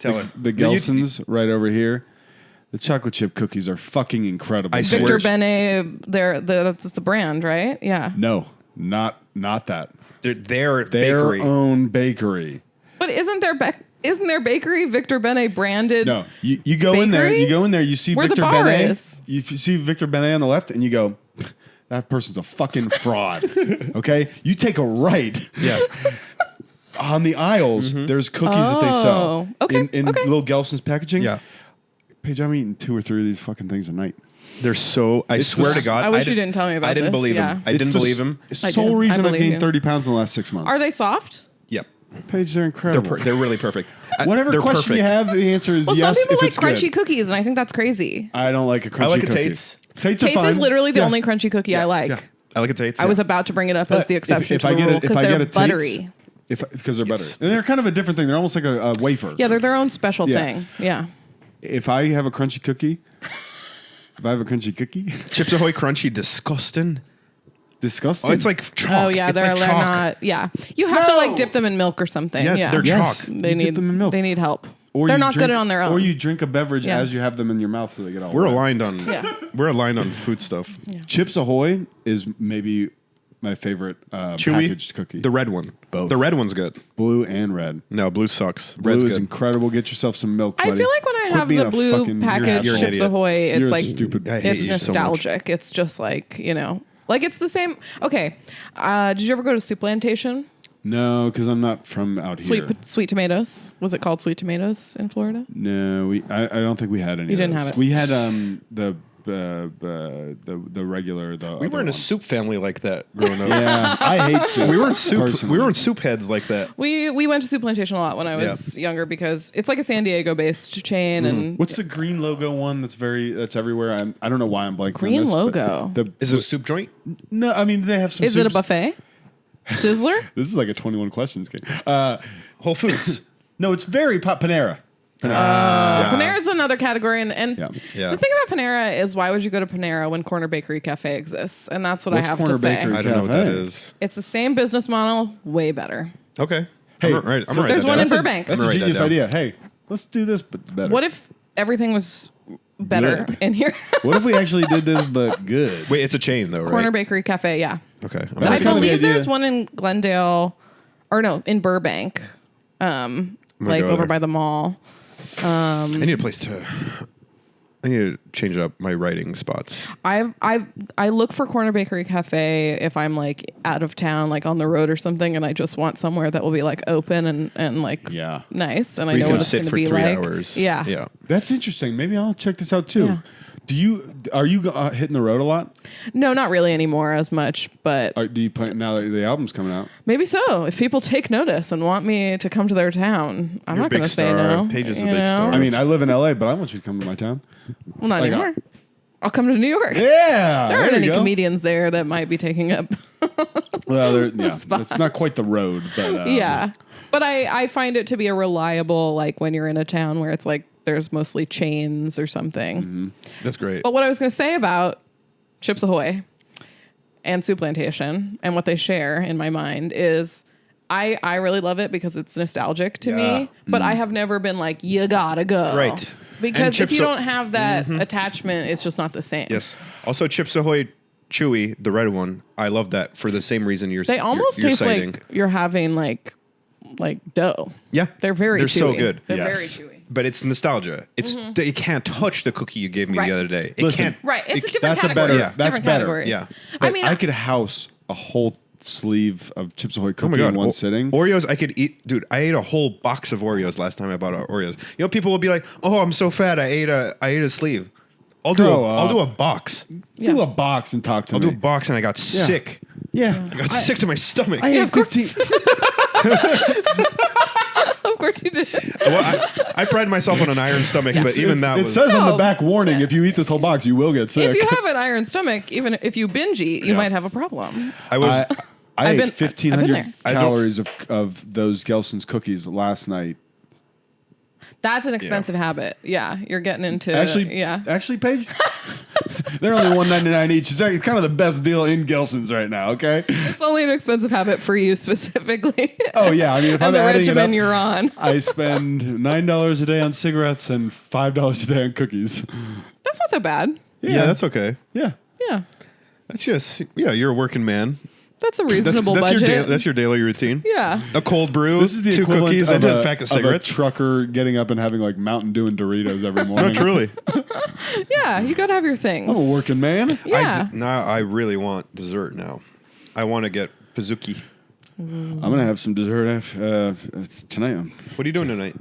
Tell her. The Gelsons right over here. The chocolate chip cookies are fucking incredible. I swear. Victor Bene, that's the brand, right? Yeah. No, not that. They're their Their bakery. own bakery. But isn't their bakery Victor Bene branded? No, you go in there. Bakery? You go in there. You see Where the Victor bar Benet. is. You see Victor Benet on the left, and you go, that person's a fucking fraud. Okay, you take a right. Yeah. On the aisles, there's cookies that they sell. Oh, okay, In okay. little Gelson's packaging. Yeah. Paige, I'm eating 2 or 3 of these fucking things a night. They're so. I It's swear the- to God. I wish you didn't tell me about I didn't this, believe yeah. him. I didn't believe him. It's I the sole do. I reason I've believe gained you. 30 pounds in the last 6 months. Are they soft? Yep. Paige, they're incredible. They're really perfect. Whatever They're question perfect. you have, the answer is Well, yes. some people if like it's crunchy good. cookies, and I think that's crazy. I don't like a crunchy I like a cookie. Tate's. Tate's are Tate's fine. is literally the Yeah. only crunchy cookie I like. Yeah. I like a Tate's. I was about to bring it up as the exception if to I the get rule it, if because I get they're a Tate's, buttery. because they're buttery, and they're kind of a different thing. They're almost like a wafer. Yeah, they're their own special Yeah. thing. Yeah. If I have a crunchy cookie, Chips Ahoy Crunchy, disgusting. disgusting. Oh, it's like chalk. Oh yeah, It's they're like chalk. not. Yeah, you have to No. like dip them in milk or something. Yeah, Yeah, they're Yes. chalk. They You need dip them in milk. They need help. Or They're you not drink, good on their own. Or you drink a beverage Yeah. as you have them in your mouth, so they get all. We're wet. aligned on. Yeah. We're aligned on food stuff. Chips Ahoy is maybe my favorite Chewy, packaged cookie. the red one. Both. The red one's good. Blue and red. No, blue sucks. Blue Red's is good. incredible. Get yourself some milk. I buddy. feel like when I Quit have being the a blue fucking- packaged you're an Chips idiot. Ahoy, it's You're like stupid. I hate it's you so much. nostalgic. It's just like, like it's the same. Okay, did you ever go to Soup Plantation? No, because I'm not from out here. Sweet tomatoes. Was it called Sweet Tomatoes in Florida? No, I don't think we had any. You of didn't those. have it. We had the regular. We were in a soup family like that growing up. Yeah, I hate soup. We weren't soup. personally. We weren't soup heads like that. We went to Soup Plantation a lot when I was younger because it's like a San Diego based chain and What's the green logo one that's everywhere? I don't know why I'm blanking. Green on this, logo? but Is it a soup joint? No, I mean they have some. is it a soups. buffet? Sizzler? This is like a 21 questions game. Whole Foods. No, it's very Panera. Panera's another category, and Yeah. Yeah. the thing about Panera is why would you go to Panera when Corner Bakery Cafe exists? And that's what What's I have Corner to say. Bakery? I don't know what that Cafe. is. It's the same business model, way better. Okay. Hey, I'm right. so There's one in Burbank. That's I'm a gonna write that genius down. idea. Hey, let's do this, but better. What if everything was better Good. in here? What if we actually did this, but good? Wait, it's a chain though, right? Corner Bakery Cafe, yeah. Okay. I'm That's I gonna- kind of the believe idea. there's one in Glendale, or no, in Burbank, like go over there. by the mall. I need a place to. I need to change up my writing spots. I look for Corner Bakery Cafe if I'm like out of town, like on the road or something, and I just want somewhere that will be like open and like Yeah. nice, and I Where you know can what it's sit going to for be 3 like. hours. Yeah. Yeah. That's interesting. Maybe I'll check this out too. Yeah. Are you hitting the road a lot? No, not really anymore as much, but Or do you play now that the album's coming out? maybe so. If people take notice and want me to come to their town, I'm You're not a big going to say star. no. Paige is a you big know? star. I mean, I live in LA, but I want you to come to my town. Well, not Like, anymore. I'll come to New York. Yeah. There aren't you any go. comedians there that might be taking up. Well, yeah, spots. it's not quite the road, but Yeah. But I find it to be a reliable, like when you're in a town where it's like there's mostly chains or something. Mm-hmm. That's great. But what I was going to say about Chips Ahoy and Soup Plantation and what they share in my mind is I really love it because it's nostalgic to Yeah. me, but I have never been like, you gotta go. Right. Because if Chips you A- don't have that attachment, it's just not the same. Yes. Also, Chips Ahoy Chewy, the red one. I love that for the same reason you're. They almost you're taste citing. like you're having like dough. Yeah. They're very They're chewy. so good. They're Yes. very chewy. But it's nostalgia. It's it can't touch the cookie you gave me Right. the other day. It Listen, can't. Right. It's a different that's a category. better- It's that's different better. categories. Yeah. I mean, I could house a whole sleeve of Chips Ahoy Oh cookie my god! in one O- sitting. Oreos, I could eat, dude. I ate a whole box of Oreos last time I bought Oreos. You know, people will be like, "Oh, I'm so fat. I ate a sleeve." I'll do Grow I'll up. do a box. Do a box and talk to I'll me. do a box, and I got sick. Yeah. I got sick to my stomach. I ate 15. of course you did. Well, I pride myself on an iron stomach, but even that it was. says on the No. back warning, if you eat this whole box, you will get sick. If you have an iron stomach, even if you binge eat, you might have a problem. I was. I I've ate been- 1,500 I've been there. calories of those Gelson's cookies last night. That's an expensive habit. Yeah, you're getting into Actually, Paige, they're only $1.99 each. It's actually kind of the best deal in Gelson's right now. Okay. It's only an expensive habit for you specifically. Oh yeah, I mean, if I'm and the adding it regimen up, you're on. I spend $9 a day on cigarettes and $5 a day on cookies. That's not so bad. yeah, that's okay. Yeah. Yeah, That's just you're a working man. that's a reasonable budget. That's your daily routine. yeah. A cold brew, This is the 2 equivalent cookies, of and a, a pack of of a cigarettes. trucker getting up and having like Mountain Dew and Doritos every morning. No, truly. Yeah, you gotta have your things. I'm a working man. Yeah. Now I really want dessert now. I want to get Pazuki. I'm gonna have some dessert tonight. What are you doing tonight?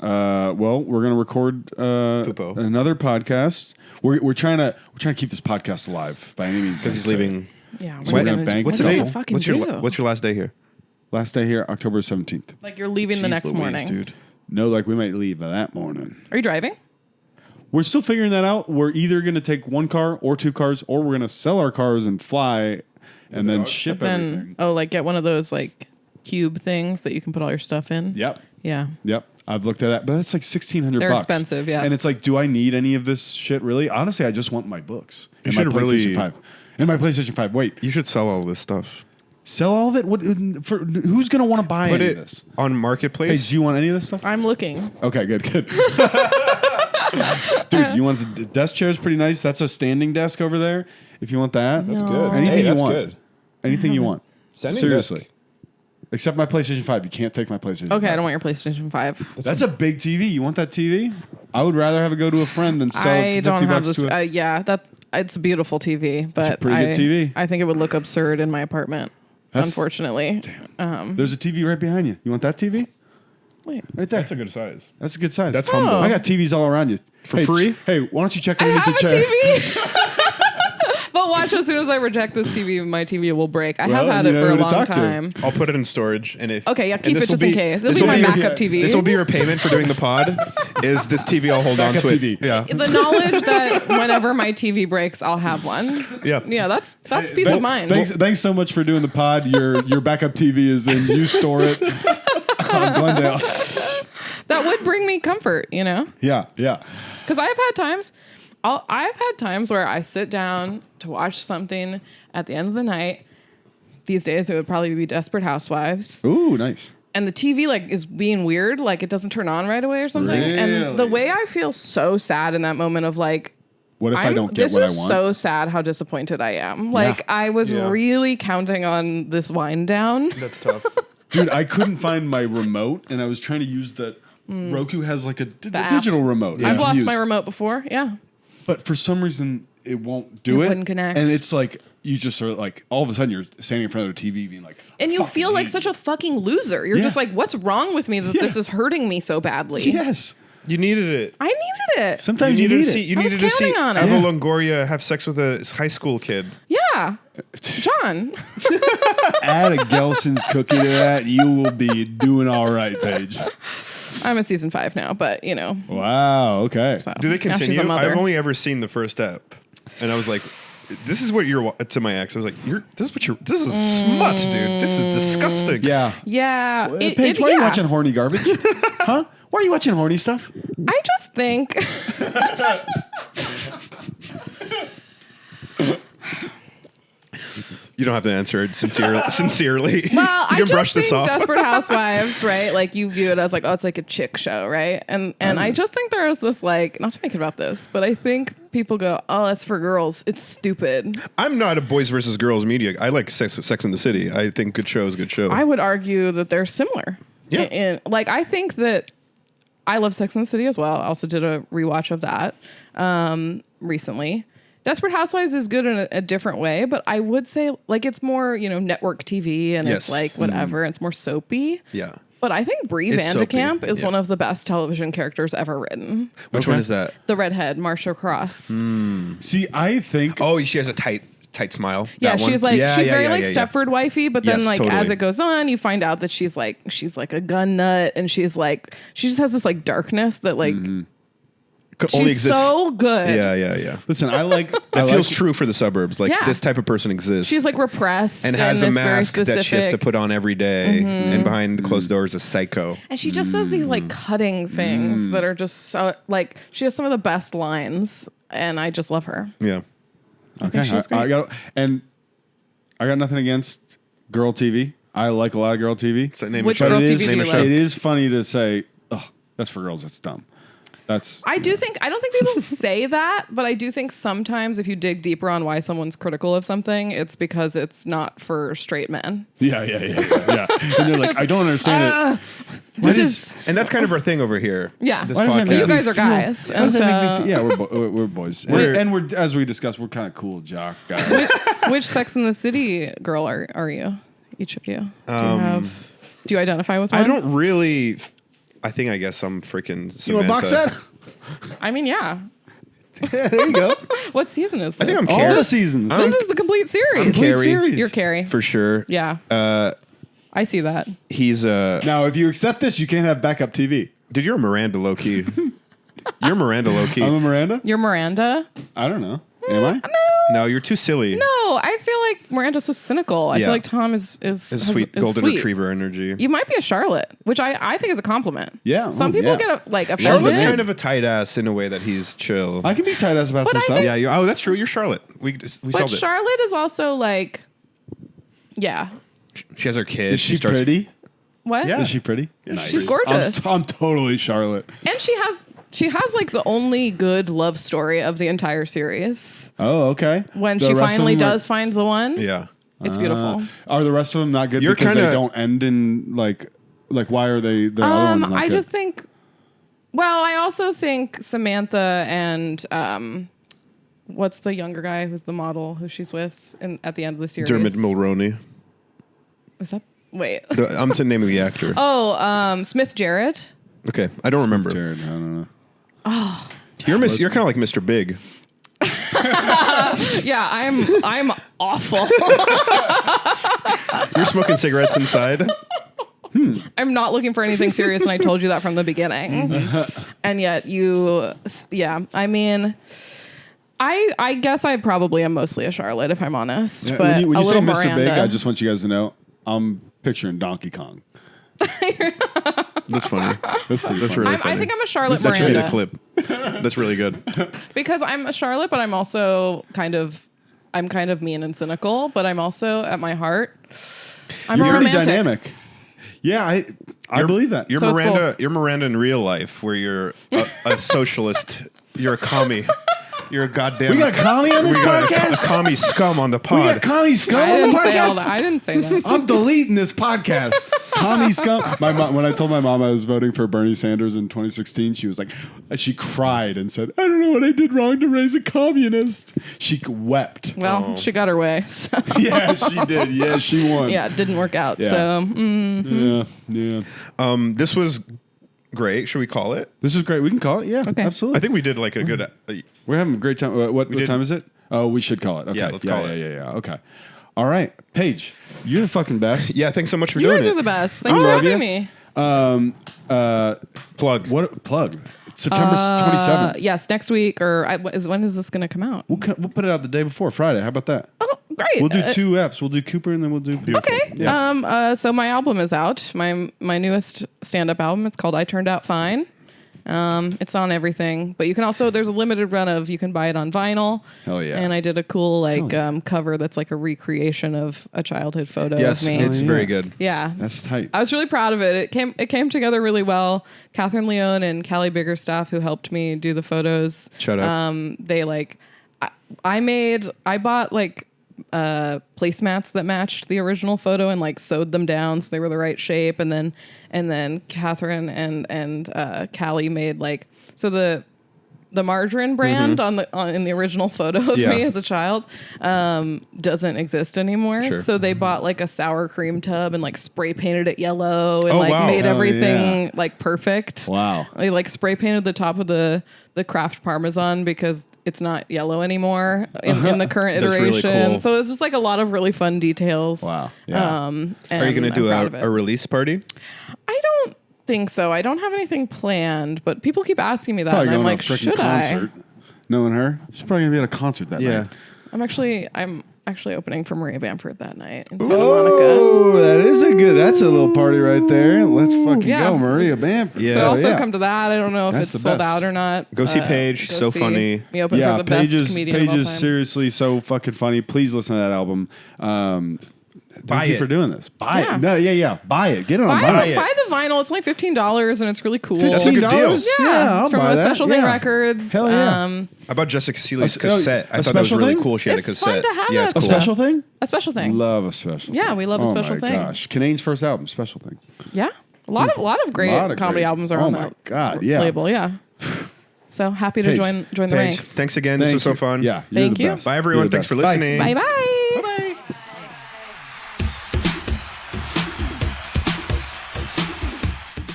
Well, we're gonna record Poopo. another podcast. We're trying to keep this podcast alive by any means. Because he's leaving. Yeah. So we're gonna bank What's the a date? couple. Fucking What's do? what's your last day here? Last day here, October 17th. Like you're leaving the Jeez next Louise, morning. dude. No, like we might leave that morning. Are you driving? We're still figuring that out. We're either gonna take one car or 2 cars, or we're gonna sell our cars and fly, and then ship everything. Like get one of those like cube things that you can put all your stuff in. Yep. Yeah. Yep. I've looked at that, but that's like $1,600. They're expensive, yeah. And it's like, do I need any of this shit really? Honestly, I just want my books and my should PlayStation really- 5. And my PlayStation 5. Wait, You should sell all this stuff. sell all of it? What? Who's gonna want to buy Put any it of this? on Hey, Marketplace. do you want any of this stuff? I'm looking. Okay, good. Dude, you want the desk chair's pretty nice. That's a standing desk over there. If you want that, That's good. Anything Hey, you that's want. good. Anything you want. Send me Seriously. back. Except my PlayStation 5. You can't take my PlayStation Okay, 5. I don't want your PlayStation 5. That's a big TV. You want that TV? I would rather have it go to a friend than sell it I for 50 don't have bucks this. to a... Yeah, it's a beautiful TV, but pretty good TV. I think it would look absurd in my apartment. That's- Unfortunately. There's a TV right behind you. You want that TV? Wait. Right there. That's a good size. That's a good size. That's humble. I got TVs all around you. For Hey, free? Hey, why don't you check I underneath have your a chair? TV. But watch, as soon as I reject this TV, my TV will break. I have Well, had you it know for who a to long talk to. time. I'll put it in storage, and if Okay, yeah, keep it this'll just in case. It'll be this'll my your- backup TV. This will be your payment for doing the pod. Is this TV? I'll hold on Backup to it. TV. Yeah, The knowledge that whenever my TV breaks, I'll have one. yeah. Yeah, that's peace of mind. Thanks so much for doing the pod. Your backup TV is in. You store it on Glendale. That would bring me comfort, you know? Yeah. Because I've had times where I sit down to watch something at the end of the night. These days, it would probably be Desperate Housewives. Ooh, nice. And the TV is being weird, like it doesn't turn on right away or something. And the Really? way I feel so sad in that moment of like, What if I don't get this what I is want? so sad how disappointed I am. Like I was Yeah. really counting on this wind down. That's tough. Dude, I couldn't find my remote, and I was trying to use the Roku has like a app. digital remote. that you I've can lost use. my remote before. Yeah. But for some reason, it won't do It it. wouldn't connect. And it's like, you just are like, all of a sudden, you're standing in front of the TV being like, And you "Fucking feel like hate such a fucking loser. You're Yeah. just like, what's wrong with me that Yeah. this is hurting me so badly? you." Yes. You needed it. I needed it. Sometimes you needed need to see. it. You I was needed to see counting on it. Eva Yeah. Longoria have sex with a high school kid. Yeah. John. Add a Gelson's cookie to that, you will be doing all right, Paige. I'm in season 5 now, but you know. Wow. Okay. So Do they now she's a continue? mother. I've only ever seen the first ep, and I was like, "This is what you're." To my ex, I was like, This is smut, dude. This is disgusting." Yeah. Yeah. Paige, why are you watching horny garbage? Huh? Why are you watching horny stuff? I just think You don't have to answer it sincerely. well, you I can just brush this think off. Desperate Housewives, right? Like you view it as like, oh, it's like a chick show, right? And I just think there's this like, not to make it about this, but I think people go, oh, that's for girls. It's stupid. I'm not a boys versus girls media. I like Sex in the City. I think good show is good show. I would argue that they're similar. Yeah. Like I think that I love Sex and the City as well. I also did a rewatch of that recently. Desperate Housewives is good in a different way, but I would say like it's more, network TV and Yes. it's like whatever. It's more soapy. yeah. But I think Brie It's soapy, Vandekamp is yeah. one of the best television characters ever written. Which Okay. one is that? The redhead, Marsha Cross. See, I think Oh, she has a tight smile. Yeah, That one? she's like Yeah, she's yeah, very yeah, like yeah, yeah. Stepford wifey, but then Yes, like totally. as it goes on, you find out that she's like a gun nut, and she just has this like darkness that like Only she's exists. so good. Yeah. listen, I like That feels true for the suburbs. Like Yeah. this type of person exists. She's like repressed and has a is very mask that specific. she has to put on every day, and behind the closed doors, a psycho. And she just says these like cutting things that are just so like she has some of the best lines, and I just love her. Yeah. Okay, she's great. I got nothing against girl TV. I like a lot of girl TV. Is that name Which a show? girl But it TV is, do you Name a like? show. it is funny to say, oh, that's for girls. That's dumb. That's I don't think people say that, but I do think sometimes if you dig deeper on why someone's critical of something, it's because it's not for straight men. yeah. And they're like, I don't understand it. This is And that's kind of our thing over here. Yeah. This Why does that podcast. make you me guys are feel- guys, why and does that make me so feel- yeah, we're boys, and we're as we discussed, we're kind of cool jock guys. which Sex and the City girl are you? Each of you? Do you identify with one? I don't really. I guess I'm freaking Samantha. You want a box set? I mean, yeah. There you go. What season is this? think I'm All Carrie. the seasons. This is the complete series. I'm Carrie. series. You're Carrie. For sure. Yeah. I see that. He's Now, if you accept this, you can't have backup TV. Dude, you're a Miranda low key. You're Miranda low key. I'm a Miranda. You're Miranda. I don't know. Am I? No, you're too silly. No, I feel like Miranda's so cynical. I Yeah. feel like Tom is His sweet golden sweet. retriever energy. You might be a Charlotte, which I think is a compliment. Yeah. Some Oh, people yeah. get offended. Charlotte's kind of a tight ass in a way that he's chill. I can be tight ass about But some I stuff. think- yeah, oh, that's true. You're Charlotte. We but solved it. Charlotte is also like, yeah. She has her kid. Is she starts- pretty? What? Yeah. Is she pretty? She's gorgeous. I'm totally Charlotte. And she has like the only good love story of the entire series. Oh, okay. When The she rest of finally them are- does find the one. Yeah. It's beautiful. Are the rest of them not good You're because kinda- they don't end in like why are they the other ones not I good? just think. Well, I also think Samantha and what's the younger guy who's the model who she's with at the end of the series? Dermot Mulroney. Is that? Wait. I'm the name of the actor. Oh, Smith Jarrett. Okay, I don't remember. Jared, I don't know. You're kind of like Mr. Big. Yeah, I'm awful. You're smoking cigarettes inside. I'm not looking for anything serious, and I told you that from the beginning. And yet I mean, I guess I probably am mostly a Charlotte, if I'm honest. Yeah, But when a you say little Mr. Miranda. Big, I just want you guys to know I'm picturing Donkey Kong. That's funny. That's pretty funny. really I funny. think I'm a Charlotte That should be the Miranda clip. That's really good. because I'm a Charlotte, but I'm also kind of mean and cynical. But I'm also at my heart, I'm You're a pretty romantic. dynamic. Yeah, I believe that. You're So it's Miranda. both. You're Miranda in real life, where you're a socialist. You're a commie. You're a goddamn. We got a commie on this we got podcast? a commie scum on the We pod. got commie scum I on the didn't say all podcast. that. I didn't say that. I'm deleting this podcast. Commie scum. My mom, when I told my mom I was voting for Bernie Sanders in 2016, she was like, she cried and said, "I don't know what I did wrong to raise a communist." She wept. Well, she got her way. So. Yeah, she did. Yeah, she won. Yeah, it didn't work out. Yeah. So Yeah. This was great. Should we call it? This is great. We can call it. Yeah, Okay. absolutely. I think we did like a good. We're having a great time. What did- time is it? Oh, we should call it. Okay. Yeah, let's call it. Yeah. Okay. All right, Paige, you're the fucking best. Yeah, thanks so much for you doing guys it. are the best. Thanks I for love having you. me. Plug. What plug? September 27th. Yes, next week when is this going to come out? We'll put it out the day before Friday. How about that? Oh, great. We'll do two eps. We'll do Cooper and then we'll do Beautiful. Okay. Yeah. So my album is out. My newest stand-up album. It's called I Turned Out Fine. It's on everything, but you can also there's a limited run of you can buy it on vinyl. Hell yeah. And I did a cool cover that's like a recreation of a childhood photo Yes, of me. it's yeah. very good. Yeah. That's tight. I was really proud of it. It came together really well. Catherine Leone and Callie Biggerstaff, who helped me do the photos. Shout out. They I bought like placemats that matched the original photo and like sewed them down so they were the right shape, and then Catherine and Callie made like so the margarine brand in the original photo of Yeah. me as a child doesn't exist anymore. Sure. So they bought like a sour cream tub and like spray painted it yellow and Oh, like wow. made Hell everything yeah. like perfect. Wow. They like spray painted the top of the Kraft Parmesan because it's not yellow anymore in the current That's really iteration. cool. So it's just like a lot of really fun details. Wow. Yeah. Are you and going to do I'm proud of it. a release party? I don't think so. I don't have anything planned, but people keep asking me that, Probably and I'm going like, to a freaking should concert. Knowing her, she's probably gonna be at a concert that night. I'm actually opening for Maria Bamford that night in Santa Oh, Monica. that's a little party right there. Let's fucking yeah. go, Maria Bamford. Yeah. So also yeah. come to that. I don't know if That's it's the sold best. out or not. Go see Paige. go So see funny. Me open Yeah, for the best Paige comedian of all is time. seriously so fucking funny. Please listen to that album. Buy Thank you it. for doing this. Buy Yeah. it. No, yeah. Buy it. Get it on Buy vinyl. it. the vinyl. It's only $15 and it's really cool. That's a good deal. Yeah, I'll it's from buy a that. Special Thing Yeah. Records. Hell yeah. How about Jessica Seeley's A- cassette? a I thought that was special really thing? cool. She had a It's fun cassette. to have yeah, that it's A cool. stuff. special thing? A special thing. Love a special Yeah, thing. we love a special oh thing. my gosh. Kanane's first album, Special Thing. Yeah. A lot of great Lot of comedy great- albums are oh on my that God, yeah. label. Yeah. So happy to Paige. join the Paige, ranks. thanks again. This Thank was so you. fun. Yeah. You're Thank the you. best. Bye, everyone. You're the Thanks for best. Bye. listening. Bye bye.